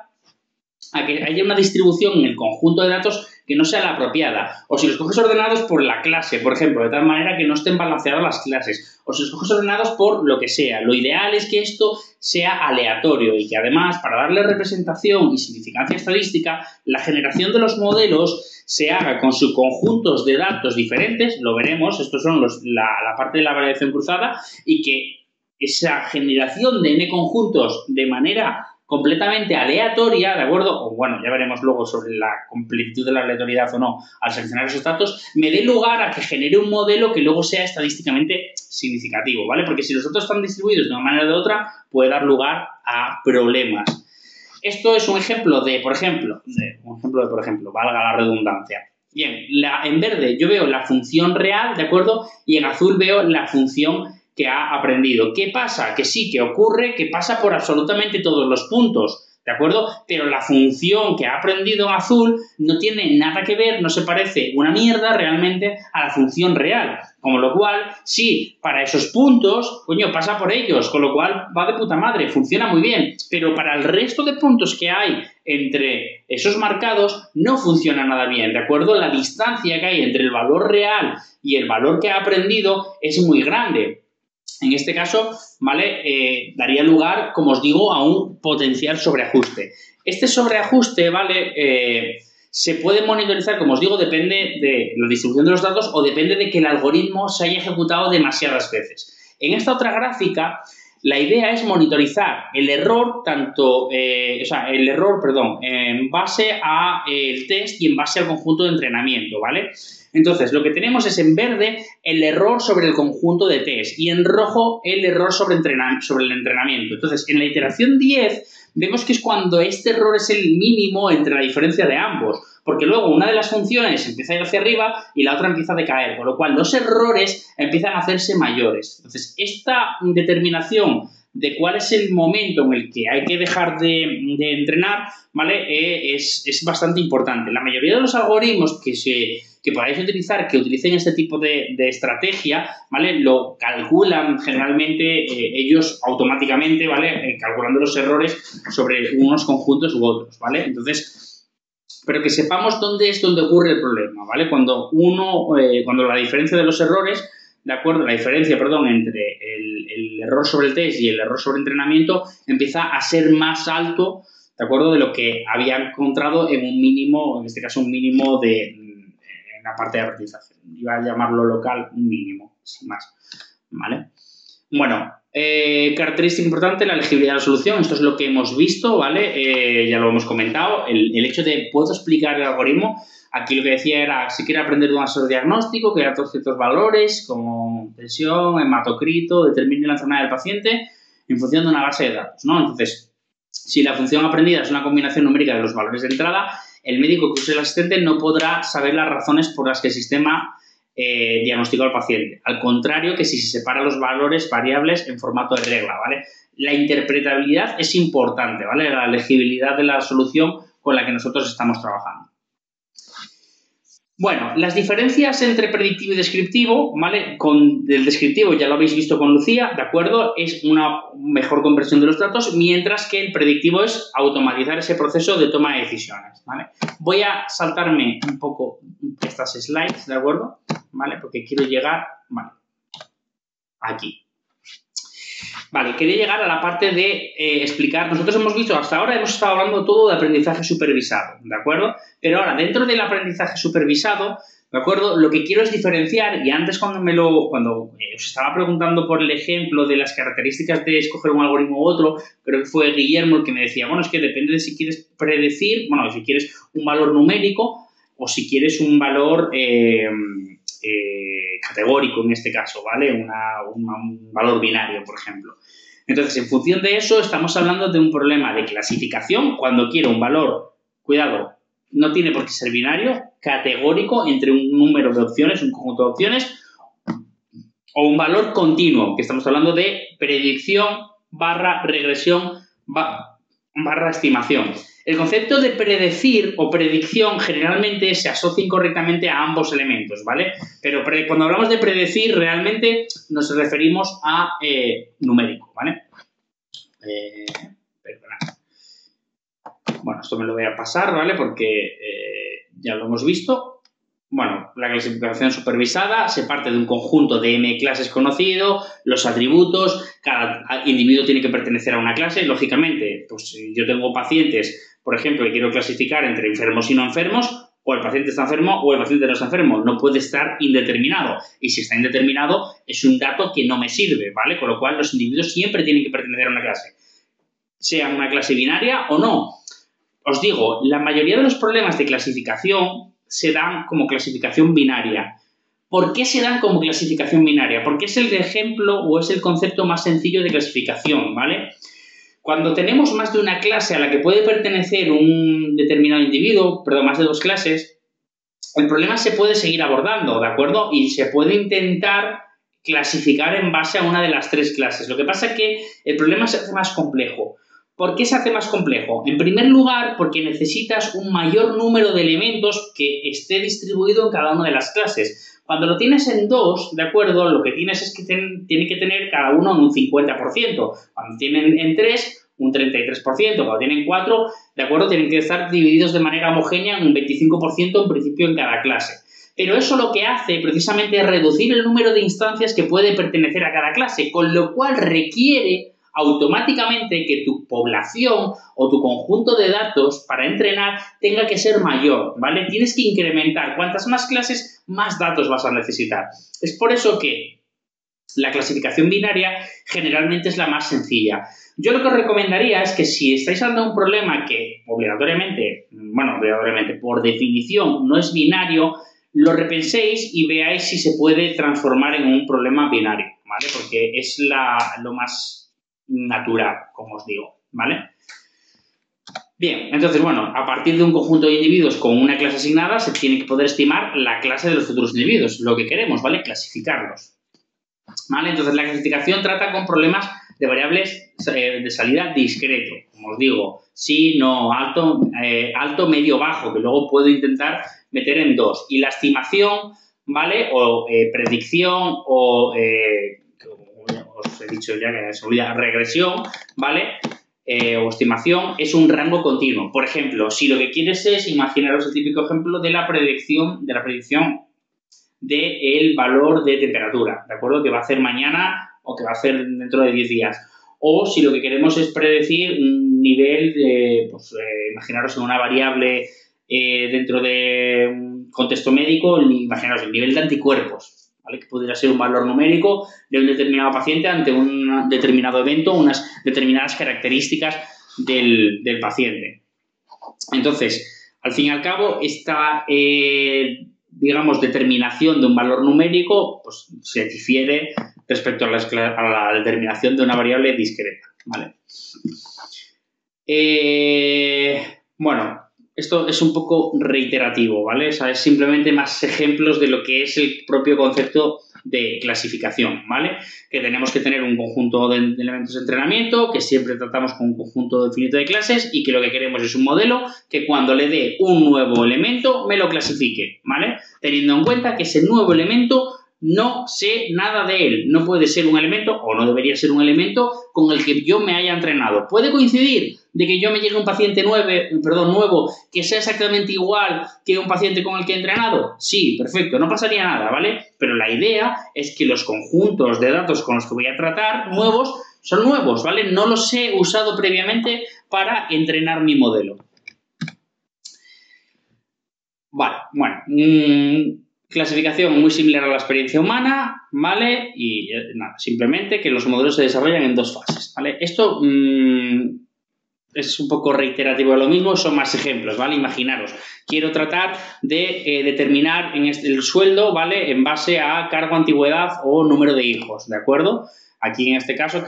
a que haya una distribución en el conjunto de datos que no sea la apropiada. O si los coges ordenados por la clase, por ejemplo, de tal manera que no estén balanceadas las clases. O si los coges ordenados por lo que sea. Lo ideal es que esto sea aleatorio y que además, para darle representación y significancia estadística, la generación de los modelos se haga con subconjuntos de datos diferentes, lo veremos, estos son la parte de la variación cruzada, y que esa generación de n conjuntos de manera completamente aleatoria, ¿de acuerdo? O bueno, ya veremos luego sobre la completitud de la aleatoriedad o no al seleccionar esos datos, me dé lugar a que genere un modelo que luego sea estadísticamente significativo, ¿vale? Porque si los datos están distribuidos de una manera o de otra, puede dar lugar a problemas. Esto es un ejemplo de, por ejemplo, valga la redundancia. Bien, en verde yo veo la función real, ¿de acuerdo? Y en azul veo la función que ha aprendido. ¿Qué pasa? Que sí, que ocurre, que pasa por absolutamente todos los puntos, ¿de acuerdo? Pero la función que ha aprendido en azul no tiene nada que ver, no se parece una mierda realmente a la función real. Con lo cual, sí, para esos puntos, coño, pasa por ellos, con lo cual va de puta madre, funciona muy bien. Pero para el resto de puntos que hay entre esos marcados, no funciona nada bien, ¿de acuerdo? La distancia que hay entre el valor real y el valor que ha aprendido es muy grande. En este caso, ¿vale? Daría lugar, como os digo, a un potencial sobreajuste. Este sobreajuste, ¿vale? Se puede monitorizar, como os digo, depende de la distribución de los datos o depende de que el algoritmo se haya ejecutado demasiadas veces. En esta otra gráfica, la idea es monitorizar el error en base al test y en base al conjunto de entrenamiento, ¿vale? Entonces, lo que tenemos es en verde el error sobre el conjunto de test y en rojo el error sobre el entrenamiento. Entonces, en la iteración 10 vemos que es cuando este error es el mínimo entre la diferencia de ambos, porque luego una de las funciones empieza a ir hacia arriba y la otra empieza a decaer, con lo cual los errores empiezan a hacerse mayores. Entonces, esta determinación de cuál es el momento en el que hay que dejar de entrenar, ¿vale? Es bastante importante. La mayoría de los algoritmos que que podáis utilizar, que utilicen este tipo de estrategia, ¿vale? Lo calculan generalmente ellos automáticamente, ¿vale? Calculando los errores sobre unos conjuntos u otros, ¿vale? Entonces, pero que sepamos dónde ocurre el problema, ¿vale? Cuando la diferencia de los errores, ¿de acuerdo? La diferencia, perdón, entre el error sobre el test y el error sobre entrenamiento empieza a ser más alto, ¿de acuerdo? De lo que había encontrado en un mínimo, en este caso un mínimo en la parte de aprendizaje. Iba a llamarlo local un mínimo, sin más, ¿vale? Bueno, característica importante, la legibilidad de la solución. Esto es lo que hemos visto, ¿vale? Ya lo hemos comentado. El hecho de, ¿puedo explicar el algoritmo? Aquí lo que decía era, si quiere aprender un asesor diagnóstico, que da todos ciertos valores, como tensión, hematocrito, determine la enfermedad del paciente en función de una base de datos, ¿no? Entonces, si la función aprendida es una combinación numérica de los valores de entrada, el médico que use el asistente no podrá saber las razones por las que el sistema diagnosticó al paciente. Al contrario que si se separan los valores variables en formato de regla, ¿vale? La interpretabilidad es importante, ¿vale? La legibilidad de la solución con la que nosotros estamos trabajando. Bueno, las diferencias entre predictivo y descriptivo, ¿vale? El descriptivo ya lo habéis visto con Lucía, ¿de acuerdo? Es una mejor conversión de los datos, mientras que el predictivo es automatizar ese proceso de toma de decisiones, ¿vale? Voy a saltarme un poco estas slides, ¿de acuerdo? ¿Vale? Porque quiero llegar, vale, aquí. Vale, quería llegar a la parte de explicar. Nosotros hemos visto, hasta ahora hemos estado hablando todo de aprendizaje supervisado, ¿de acuerdo? Pero ahora, dentro del aprendizaje supervisado, ¿de acuerdo? Lo que quiero es diferenciar, y antes cuando os estaba preguntando por el ejemplo de las características de escoger un algoritmo u otro, creo que fue Guillermo el que me decía, bueno, es que depende de si quieres predecir, bueno, si quieres un valor numérico o si quieres un valor categórico en este caso, ¿vale? Un valor binario, por ejemplo. Entonces, en función de eso, estamos hablando de un problema de clasificación cuando quiero un valor, cuidado, no tiene por qué ser binario, categórico entre un número de opciones, un conjunto de opciones, o un valor continuo, que estamos hablando de predicción / regresión / estimación. El concepto de predecir o predicción generalmente se asocia incorrectamente a ambos elementos, ¿vale? Pero cuando hablamos de predecir, realmente nos referimos a numérico, ¿vale? Perdonad. Bueno, esto me lo voy a pasar, ¿vale? Porque ya lo hemos visto. Bueno, la clasificación supervisada se parte de un conjunto de m clases conocido, los atributos, cada individuo tiene que pertenecer a una clase. Lógicamente, pues si yo tengo pacientes, por ejemplo, que quiero clasificar entre enfermos y no enfermos, o el paciente está enfermo o el paciente no está enfermo. No puede estar indeterminado. Y si está indeterminado, es un dato que no me sirve, ¿vale? Con lo cual, los individuos siempre tienen que pertenecer a una clase, sea una clase binaria o no. Os digo, la mayoría de los problemas de clasificación se dan como clasificación binaria. ¿Por qué se dan como clasificación binaria? Porque es el ejemplo o es el concepto más sencillo de clasificación, ¿vale? Cuando tenemos más de una clase a la que puede pertenecer un determinado individuo, perdón, más de dos clases, el problema se puede seguir abordando, ¿de acuerdo? Y se puede intentar clasificar en base a una de las tres clases. Lo que pasa es que el problema se hace más complejo. ¿Por qué se hace más complejo? En primer lugar, porque necesitas un mayor número de elementos que esté distribuido en cada una de las clases. Cuando lo tienes en dos, ¿de acuerdo? Lo que tienes es que tiene que tener cada uno un 50%. Cuando tienen en tres, un 33%. Cuando tienen cuatro, ¿de acuerdo? Tienen que estar divididos de manera homogénea en un 25% en principio en cada clase. Pero eso lo que hace precisamente es reducir el número de instancias que puede pertenecer a cada clase, con lo cual requiere automáticamente que tu población o tu conjunto de datos para entrenar tenga que ser mayor, ¿vale? Tienes que incrementar. Cuantas más clases, más datos vas a necesitar. Es por eso que la clasificación binaria generalmente es la más sencilla. Yo lo que os recomendaría es que si estáis ante un problema que obligatoriamente, por definición no es binario, lo repenséis y veáis si se puede transformar en un problema binario, ¿vale? Porque es lo más natural, como os digo, ¿vale? Bien, entonces, bueno, a partir de un conjunto de individuos con una clase asignada se tiene que poder estimar la clase de los futuros individuos, lo que queremos, ¿vale? Clasificarlos, ¿vale? Entonces, la clasificación trata con problemas de variables de salida discreto, como os digo, sí, no, alto, alto, medio, bajo, que luego puedo intentar meter en 2. Y la estimación, ¿vale? O predicción o, os he dicho ya que se olvida, regresión, ¿vale? O estimación es un rango continuo. Por ejemplo, si lo que quieres es, imaginaros el típico ejemplo de la predicción del valor de temperatura, ¿de acuerdo? Que va a hacer mañana o que va a hacer dentro de 10 días. O si lo que queremos es predecir un nivel de, pues, imaginaros en una variable dentro de un contexto médico, imaginaros el nivel de anticuerpos, ¿vale? Que podría ser un valor numérico de un determinado paciente ante un determinado evento, unas determinadas características del paciente. Entonces, al fin y al cabo, esta digamos, determinación de un valor numérico, pues se difiere respecto a la determinación de una variable discreta, ¿vale? Bueno, esto es un poco reiterativo, ¿vale? O sea, es simplemente más ejemplos de lo que es el propio concepto de clasificación, ¿vale? Que tenemos que tener un conjunto de elementos de entrenamiento, que siempre tratamos con un conjunto definido de clases y que lo que queremos es un modelo que cuando le dé un nuevo elemento me lo clasifique, ¿vale? Teniendo en cuenta que ese nuevo elemento no sé nada de él. No puede ser un elemento, o no debería ser un elemento, con el que yo me haya entrenado. ¿Puede coincidir de que yo me llegue un paciente nuevo que sea exactamente igual que un paciente con el que he entrenado? Sí, perfecto, no pasaría nada, ¿vale? Pero la idea es que los conjuntos de datos con los que voy a tratar nuevos son nuevos, ¿vale? No los he usado previamente para entrenar mi modelo. Vale, bueno, clasificación muy similar a la experiencia humana, ¿vale? Y nada, simplemente que los modelos se desarrollan en 2 fases, ¿vale? Esto es un poco reiterativo de lo mismo, son más ejemplos, ¿vale? Imaginaros, quiero tratar de determinar el sueldo, ¿vale? En base a cargo, antigüedad o número de hijos, ¿de acuerdo? Aquí en este caso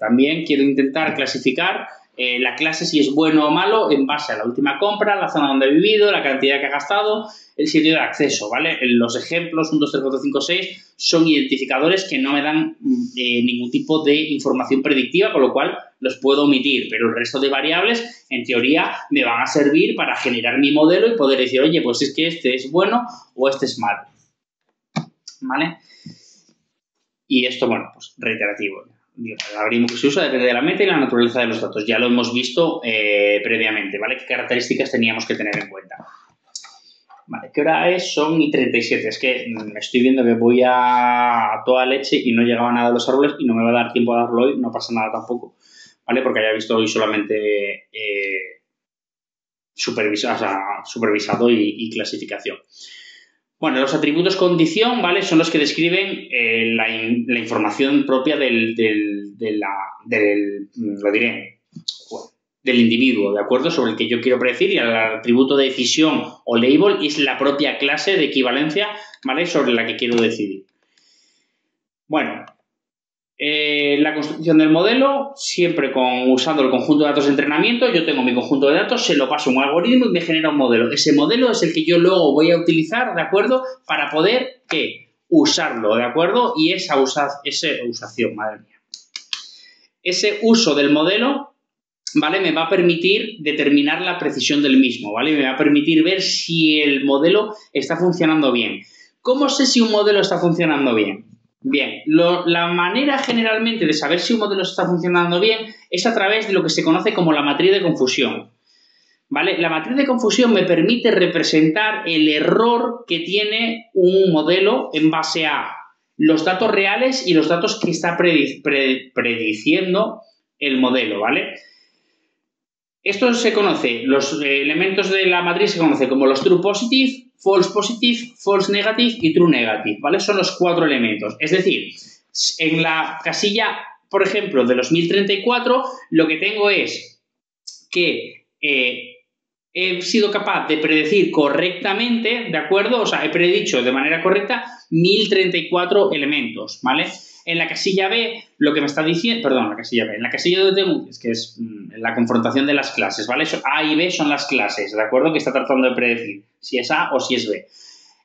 también quiero intentar clasificar la clase si es bueno o malo en base a la última compra, la zona donde he vivido, la cantidad que ha gastado, el sitio de acceso, ¿vale? Los ejemplos 1, 2, 3, 4, 5, 6 son identificadores que no me dan ningún tipo de información predictiva, con lo cual los puedo omitir, pero el resto de variables, en teoría, me van a servir para generar mi modelo y poder decir, oye, pues es que este es bueno o este es malo, ¿vale? Y esto, bueno, pues reiterativo. El algoritmo que se usa depende de la meta y la naturaleza de los datos. Ya lo hemos visto previamente, ¿vale? ¿Qué características teníamos que tener en cuenta? Vale, ¿qué hora es? Son y 37. Es que estoy viendo que voy a toda leche y no llegaba nada de los árboles y no me va a dar tiempo a darlo hoy. No pasa nada tampoco, ¿vale? Porque haya visto hoy solamente supervisado y clasificación. Bueno, los atributos condición, ¿vale? Son los que describen la información propia del individuo, ¿de acuerdo? Sobre el que yo quiero predecir, y el atributo de decisión o label es la propia clase de equivalencia, ¿vale? Sobre la que quiero decidir. Bueno, la construcción del modelo, siempre usando el conjunto de datos de entrenamiento. Yo tengo mi conjunto de datos, se lo paso a un algoritmo y me genera un modelo. Ese modelo es el que yo luego voy a utilizar, ¿de acuerdo? Para poder, ¿qué? Usarlo, ¿de acuerdo? Y ese uso del modelo, ¿vale? Me va a permitir determinar la precisión del mismo, ¿vale? Me va a permitir ver si el modelo está funcionando bien. ¿Cómo sé si un modelo está funcionando bien? Bien, la manera generalmente de saber si un modelo está funcionando bien es a través de lo que se conoce como la matriz de confusión, ¿vale? La matriz de confusión me permite representar el error que tiene un modelo en base a los datos reales y los datos que está prediciendo el modelo, ¿vale? Esto se conoce, los elementos de la matriz se conocen como los true positive, false positive, false negative y true negative, ¿vale? Son los 4 elementos. Es decir, en la casilla, por ejemplo, de los 1034, lo que tengo es que he sido capaz de predecir correctamente, ¿de acuerdo? O sea, he predicho de manera correcta 1034 elementos, ¿vale? En la casilla B, lo que me está diciendo... Perdón, la casilla B. En la casilla donde tengo... Es que es la confrontación de las clases, ¿vale? A y B son las clases, ¿de acuerdo? Que está tratando de predecir si es A o si es B.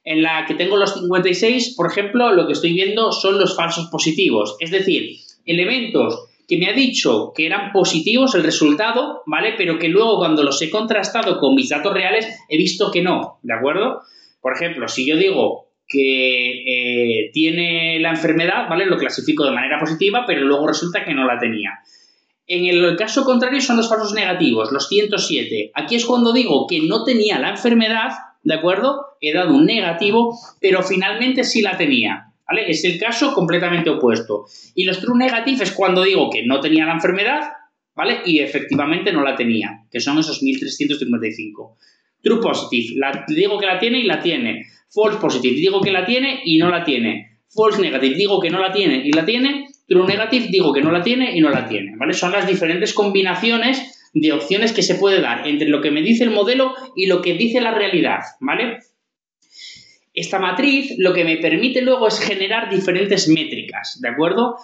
En la que tengo los 56, por ejemplo, lo que estoy viendo son los falsos positivos. Es decir, elementos que me ha dicho que eran positivos el resultado, ¿vale? Pero que luego cuando los he contrastado con mis datos reales he visto que no, ¿de acuerdo? Por ejemplo, si yo digo que tiene la enfermedad, ¿vale? Lo clasifico de manera positiva, pero luego resulta que no la tenía. En el caso contrario son los falsos negativos, los 107. Aquí es cuando digo que no tenía la enfermedad, ¿de acuerdo? He dado un negativo, pero finalmente sí la tenía, ¿vale? Es el caso completamente opuesto. Y los true negative es cuando digo que no tenía la enfermedad, ¿vale? Y efectivamente no la tenía, que son esos 1355. True positive, digo que la tiene y la tiene. False positive, digo que la tiene y no la tiene. False negative, digo que no la tiene y la tiene. True negative, digo que no la tiene y no la tiene, ¿vale? Son las diferentes combinaciones de opciones que se puede dar entre lo que me dice el modelo y lo que dice la realidad, ¿vale? Esta matriz lo que me permite luego es generar diferentes métricas, ¿de acuerdo?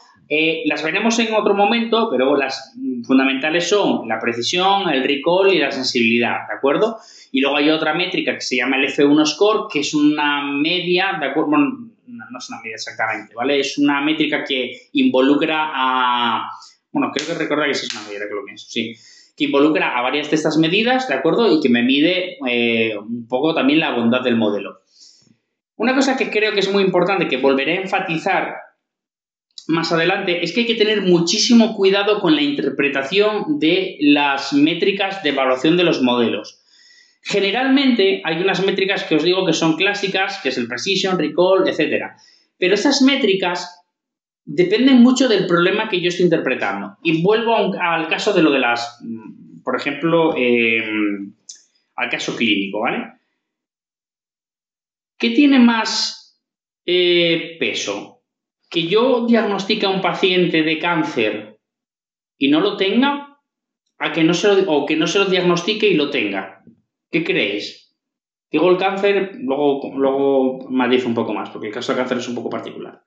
Las veremos en otro momento, pero las fundamentales son la precisión, el recall y la sensibilidad, ¿de acuerdo? Y luego hay otra métrica que se llama el F1 Score, que es una media, ¿de acuerdo? Bueno, no es una media exactamente, ¿vale? Es una métrica que involucra a... Bueno, creo que recordar que sí es una media, que lo pienso, sí. Que involucra a varias de estas medidas, ¿de acuerdo? Y que me mide un poco también la bondad del modelo. Una cosa que creo que es muy importante, que volveré a enfatizar más adelante, es que hay que tener muchísimo cuidado con la interpretación de las métricas de evaluación de los modelos. Generalmente hay unas métricas que os digo que son clásicas, que es el precision, recall, etc. Pero esas métricas dependen mucho del problema que yo estoy interpretando. Y vuelvo al caso de lo de las, por ejemplo, al caso clínico, ¿vale? ¿Qué tiene más peso? ¿Que yo diagnostique a un paciente de cáncer y no lo tenga? ¿A que no se lo, o que no se lo diagnostique y lo tenga? ¿Qué creéis? Digo el cáncer, luego matizo un poco más, porque el caso del cáncer es un poco particular.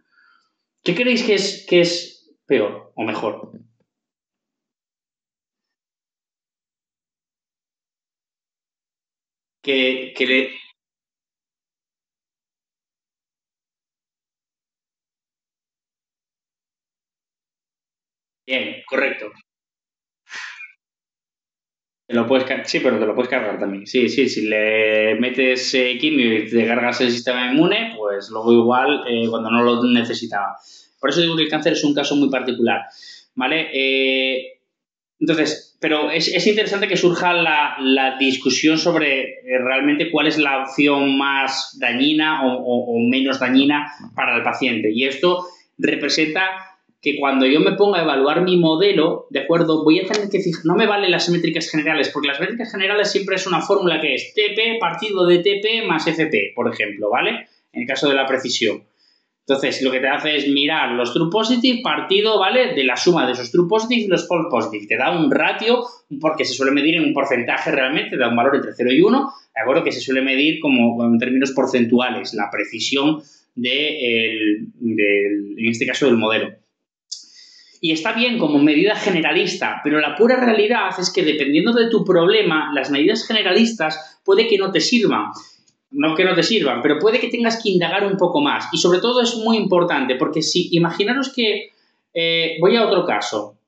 ¿Qué creéis que es peor o mejor? Que le... Bien, correcto. Sí, pero te lo puedes cargar también. Sí, sí, si le metes quimio y te cargas el sistema inmune, pues luego igual cuando no lo necesitaba. Por eso digo que el cáncer es un caso muy particular, ¿vale? Entonces, pero es interesante que surja la discusión sobre realmente cuál es la opción más dañina o menos dañina para el paciente. Y esto representa que cuando yo me ponga a evaluar mi modelo, ¿de acuerdo? Voy a tener que fijar, no me valen las métricas generales, porque las métricas generales siempre es una fórmula que es TP partido de TP más FP, por ejemplo, ¿vale? En el caso de la precisión. Entonces, lo que te hace es mirar los true positive partido, ¿vale? De la suma de esos true positive y los false positive. Te da un ratio, porque se suele medir en un porcentaje realmente, te da un valor entre 0 y 1, ¿de acuerdo? Que se suele medir como en términos porcentuales, la precisión en este caso, del modelo. Y está bien como medida generalista, pero la pura realidad es que dependiendo de tu problema, las medidas generalistas puede que no te sirvan. No que no te sirvan, pero puede que tengas que indagar un poco más. Y sobre todo es muy importante, porque si imaginaros que voy a otro caso,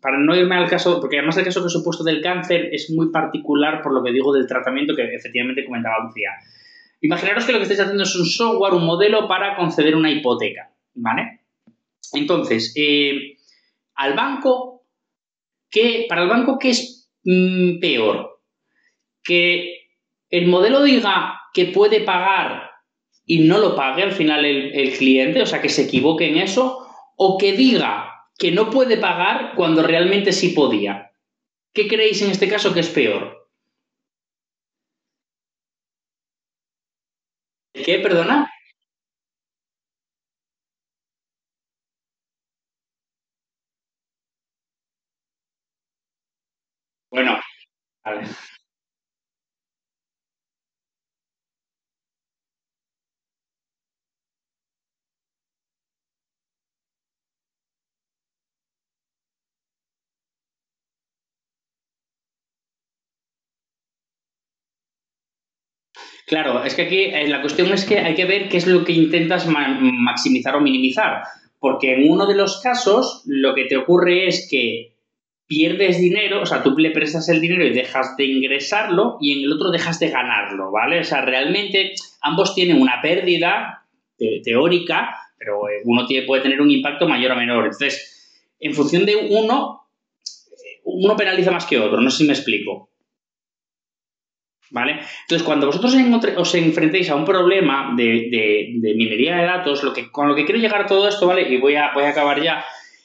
para no irme al caso, porque además el caso que os he puesto del cáncer es muy particular por lo que digo del tratamiento que efectivamente comentaba Lucía. Imaginaros que lo que estáis haciendo es un software, un modelo para conceder una hipoteca, ¿vale? Entonces, al banco, para el banco, ¿qué es peor? Que el modelo diga que puede pagar y no lo pague al final el cliente, o sea, que se equivoque en eso, o que diga que no puede pagar cuando realmente sí podía. ¿Qué creéis en este caso que es peor? ¿Qué? ¿Perdona? Bueno, vale. Claro, es que aquí la cuestión es que hay que ver qué es lo que intentas maximizar o minimizar. Porque en uno de los casos lo que te ocurre es que pierdes dinero, o sea, tú le prestas el dinero y dejas de ingresarlo y en el otro dejas de ganarlo, ¿vale? O sea, realmente ambos tienen una pérdida teórica, pero puede tener un impacto mayor o menor. Entonces, en función de uno penaliza más que otro, no sé si me explico. ¿Vale? Entonces, cuando vosotros os enfrentéis a un problema de minería de datos, con lo que quiero llegar a todo esto, ¿vale? Y voy a acabar ya,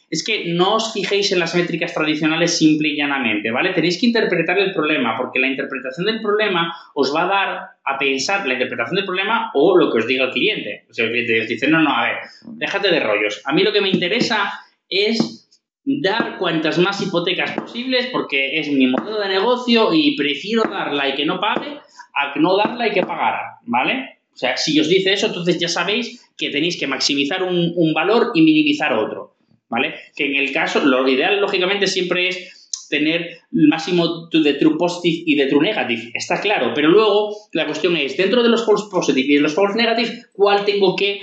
es que no os fijéis en las métricas tradicionales simple y llanamente, ¿vale? Tenéis que interpretar el problema, porque la interpretación del problema os va a dar a pensar la interpretación del problema o lo que os diga el cliente. O sea, el cliente os dice, no, a ver, déjate de rollos. A mí lo que me interesa es dar cuantas más hipotecas posibles porque es mi modelo de negocio y prefiero darla y que no pague a no darla y que pagara, ¿vale? O sea, si os dice eso, entonces ya sabéis que tenéis que maximizar un valor y minimizar otro, ¿vale? Que en el caso, lo ideal, lógicamente, siempre es tener el máximo de true positive y de true negative, está claro, pero luego la cuestión es, dentro de los false positive y de los false negative, ¿cuál tengo que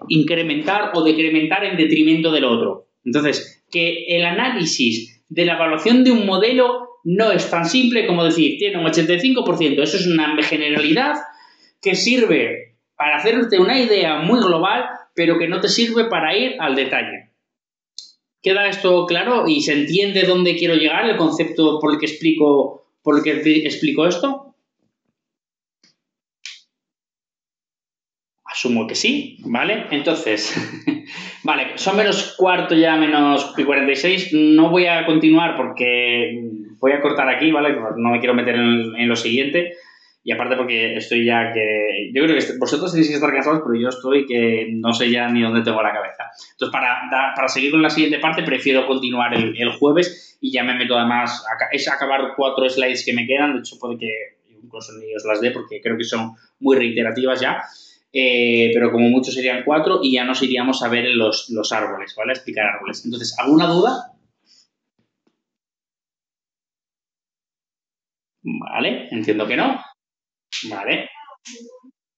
incrementar o decrementar en detrimento del otro? Entonces, que el análisis de la evaluación de un modelo no es tan simple como decir, tiene un 85%, eso es una generalidad que sirve para hacerte una idea muy global, pero que no te sirve para ir al detalle. ¿Queda esto claro y se entiende dónde quiero llegar, el concepto por el que explico esto? Asumo que sí, ¿vale? Entonces, vale, son menos cuarto ya, menos 46. No voy a continuar porque voy a cortar aquí, ¿vale? No me quiero meter en lo siguiente. Y aparte porque estoy ya que... Yo creo que vosotros tenéis que estar cansados, pero yo estoy que no sé ya ni dónde tengo la cabeza. Entonces, para seguir con la siguiente parte, prefiero continuar el jueves y ya me meto además... Es acabar 4 slides que me quedan. De hecho, puede que incluso ni os las dé porque creo que son muy reiterativas ya. Pero como mucho serían 4 y ya nos iríamos a ver en los árboles, ¿vale? A explicar árboles. Entonces, ¿alguna duda? Vale, entiendo que no. Vale,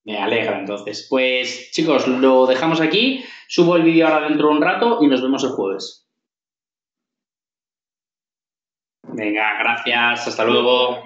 me alegra entonces. Pues chicos, lo dejamos aquí. Subo el vídeo ahora dentro de un rato y nos vemos el jueves. Venga, gracias. Hasta luego.